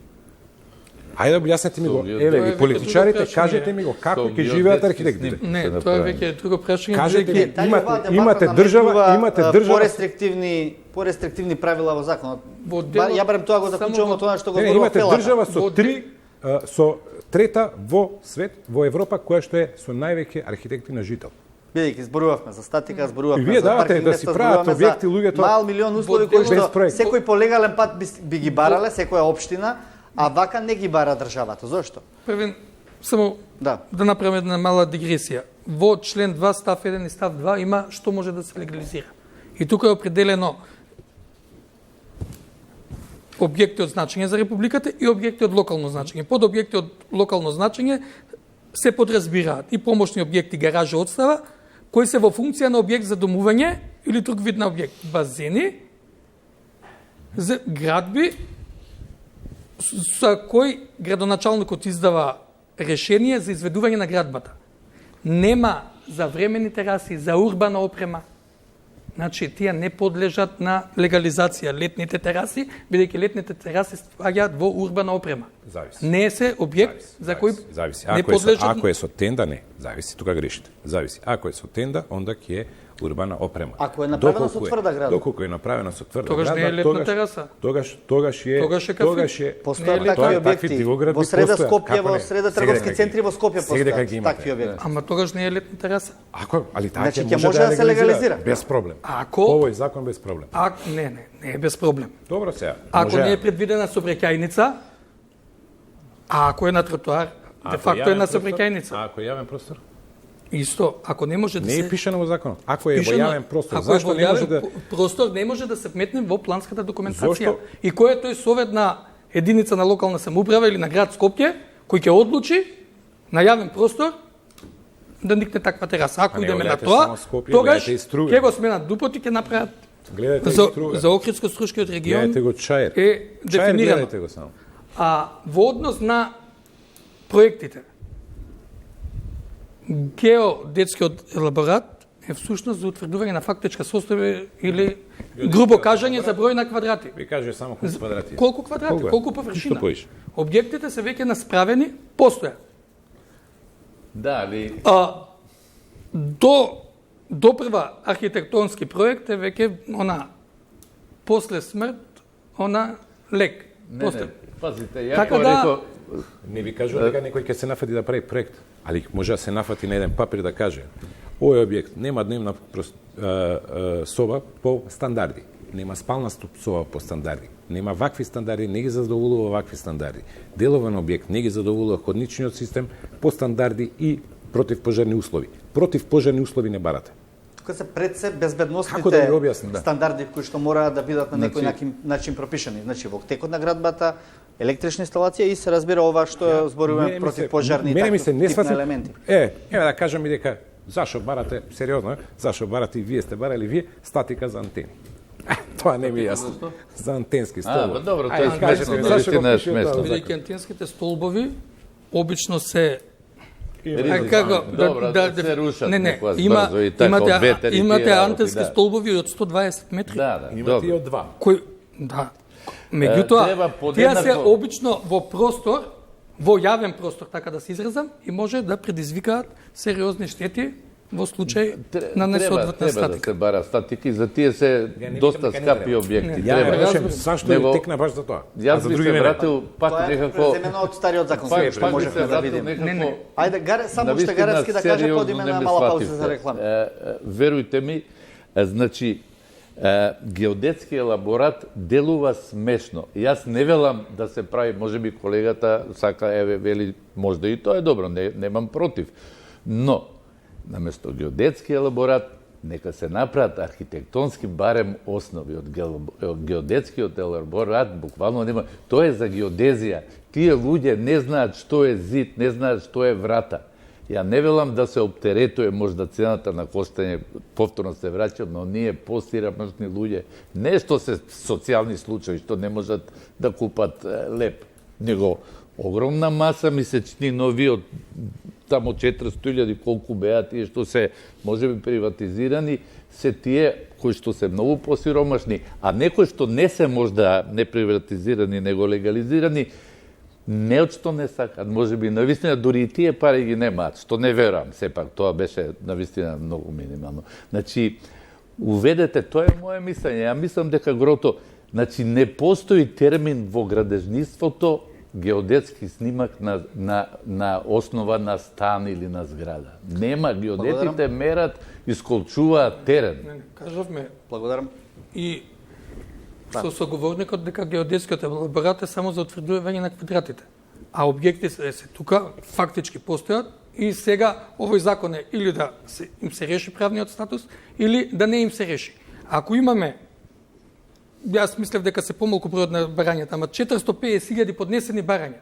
Ајде објаснете ми го. Еве, ви политичарите, кажете ми го, како ќе живеат архитектите? Не, тоа е веќе друго прашање. Кажете ми, имате држава, порестриктивни правила во законот. Ја барем тоа го заклучувам тоа што го зборува имате држава со трета во свет, во Европа, која што е со највеќе архитекти на жител. Бидејќи зборувавме за статика, зборувавме вие за давате паркинг да места, си прават објекти луѓето мал милион услови кои што секој по легален пат би ги барале, секоја општина, а вака не ги бара државата. Зошто? Првен, само да направиме една мала дигресија. Во член 2, став 1 и став 2 има што може да се легализира. И тука е определено објекти од значење за Републиката и објекти од локално значење. Под објекти од локално значење се подразбираат и помошни објекти, гаражи, одстава, кои се во функција на објект за домување или друг вид на објект. Базени, за градби, со кој градоначалникот издава решение за изведување на градбата. Нема за времени тераси, за урбана опрема. Значи, тие не подлежат на легализација. Летните тераси, бидејќи летните тераси спаѓаат во урбана опрема. Зависи. Не се објект за кој Зависи. не подлежат... Ако е со тенда, не. Зависи, тука грешите. Зависи. Ако е со тенда, онда ќе е урбана опрема. Ако е направено со тврда градба. Доколку е направено со тврда Тогаш градба, не е летна тераса. Тогаш е кафе. Постојат Не е такви такви објекти дивоградби во среда постојат. Скопје, Како во не? среда Сега трговски дека центри во Скопје сега дека ги постојат имате. такви објекти. Ама тогаш не е летна тераса. Али таа Значи, ќе ќе може да се легализира. без проблем. Ако... Овој закон без проблем. Не е без проблем. Добро сега. Ако може- не е предвидена сообраќајница, а ако е на тротоар, де Ако факто е јавен на простор, сообраќајница. Ако е јавен простор? Исто, ако не може да Не е се... пишано во законот. Ако е во пишано- јавен простор, ако е зашто во не може јавен да простор не може да се вметне во планската документација. Зошто? И кој е тој совет на единица на локална самоуправа или на град Скопје кој ќе одлучи на јавен простор да никне таква тераса. Ако не идеме на гледате тоа, само Скопје, тогаш гледате и Струга. ќе го сменат дупот и ќе направат гледате за Струга. за Охридско-Струшкиот регион Гледате го Чаир. е Чаир дефинирано. гледате го само. А во однос на проектите, геодетскиот елаборат е всушност за утврдување на фактичка состојба или грубо кажање за број на квадрати. Ви каже само колку квадрати. Колку квадрати, Колку е? колку површина. Ништо повише. Објектите се веќе насправени, постоја. Да, али До прва архитектонски проект е веќе она после смрт, она лек. не, пазите, ја Така кога да- реков, Не ви кажува дека некој ќе се нафати да прави проект, али може да се нафати на еден папир да каже овој објект нема дневна соба по стандарди, нема спална соба по стандарди, нема вакви стандарди, не ги задоволува вакви стандарди. Деловен објект не ги задоволува ходничниот систем по стандарди и противпожарни услови. Противпожарни услови не барате. Тука се пред се Како да безбедносните ви објаснам? стандарди кои што мораат да бидат на некој начин пропишани. Значи во текот на градбата, електрична инсталација и се разбира ова што зборуваме против пожарни и мене ми такви се не тип на сваќа. елементи. Еве да кажам и дека зашо барате сериозно, зашо барате и вие сте барали вие статика за антени. Тоа не ми е јасно. За антенски столбови. добро, тоа е Ајде, кажете смешно, ми, зашо го навистина е пише тоа смешно. во Бидејќи закон? антенските столбови обично се Ризик, како добро, да се рушат не, некојаш брзо и така, имате од ветер и имате тие работи, антенски да. столбови од 120 метри. Да, Имате и добро. од два. Кој да. треба Меѓутоа, тие се подеднакво. обично во простор, во јавен простор, така да се изразам, и може да предизвикаат сериозни штети во случај на несоодветна Треба да статика. се бара статики, за тие се не доста викам дека не скапи треба. објекти. Ја Треба. речем зашто Него- ви текна баш за тоа. А Јас за би други се не. вратил пак Тоа е некако преземено од стариот закон, пак, што пак би можевме се да вратил видиме. некако. Ајде, само уште навистина гаревски да кажа, сериозно па одиме не на ме мала пауза свативте. за реклама. Верујте ми, значи, геодетски елаборат делува смешно. Јас не велам да се прави, можеби колегата сака, еве, вели, можда и тоа е добро, немам против. Но, наместо геодетски елаборат, нека се направат архитектонски барем основи од геодетскиот елаборат, буквално нема. Тоа е за геодезија. Тие луѓе не знаат што е зид, не знаат што е врата. Ја не велам да се оптеретуе можда цената на коштање, повторно се враќам, но ние посиромашни луѓе, не што се социјални случаи, што не можат да купат леп, него огромна маса ми се чини нови од тамо 400.000 колку беа тие што се можеби приватизирани, се тие кои што се многу посиромашни, а некои што не се можда не приватизирани, него легализирани, не од што не сакат, можеби навистина дури и тие пари ги немаат, што не верувам, сепак тоа беше навистина многу минимално. Значи, уведете, тоа е моje мислење, ја мислам дека грото, значи не постои термин во градежниството геодетски снимак на основа на стан или на зграда. Нема, геодетите мерат, исколчуваат терен. Кажавме Благодарам. и со соговорникот дека геодетскиот елаборат е само за утврдување на квадратите. А објекти се тука фактички постојат и сега овој закон е или да им се реши правниот статус или да не им се реши. Ако имаме Јас мислев дека се помалку бројот на барањата, ама 450.000 поднесени барања.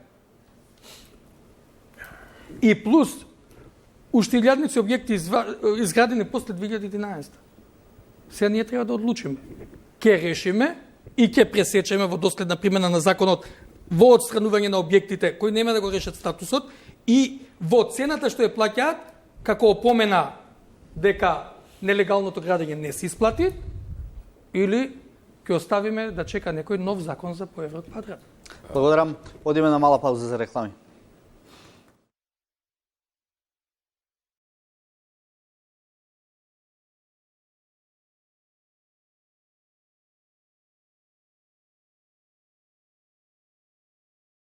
И плюс уште илјадници објекти изградени после 2011. Сега ние треба да одлучиме. Ке решиме и ќе пресечеме во доследна примена на законот во отстранување на објектите кои нема да го решат статусот и во цената што ја плаќаат, како опомена дека нелегалното градење не се исплати, или ќе оставиме да чека некој нов закон за по Еврот квадрат. Благодарам. Одиме на мала пауза за реклами.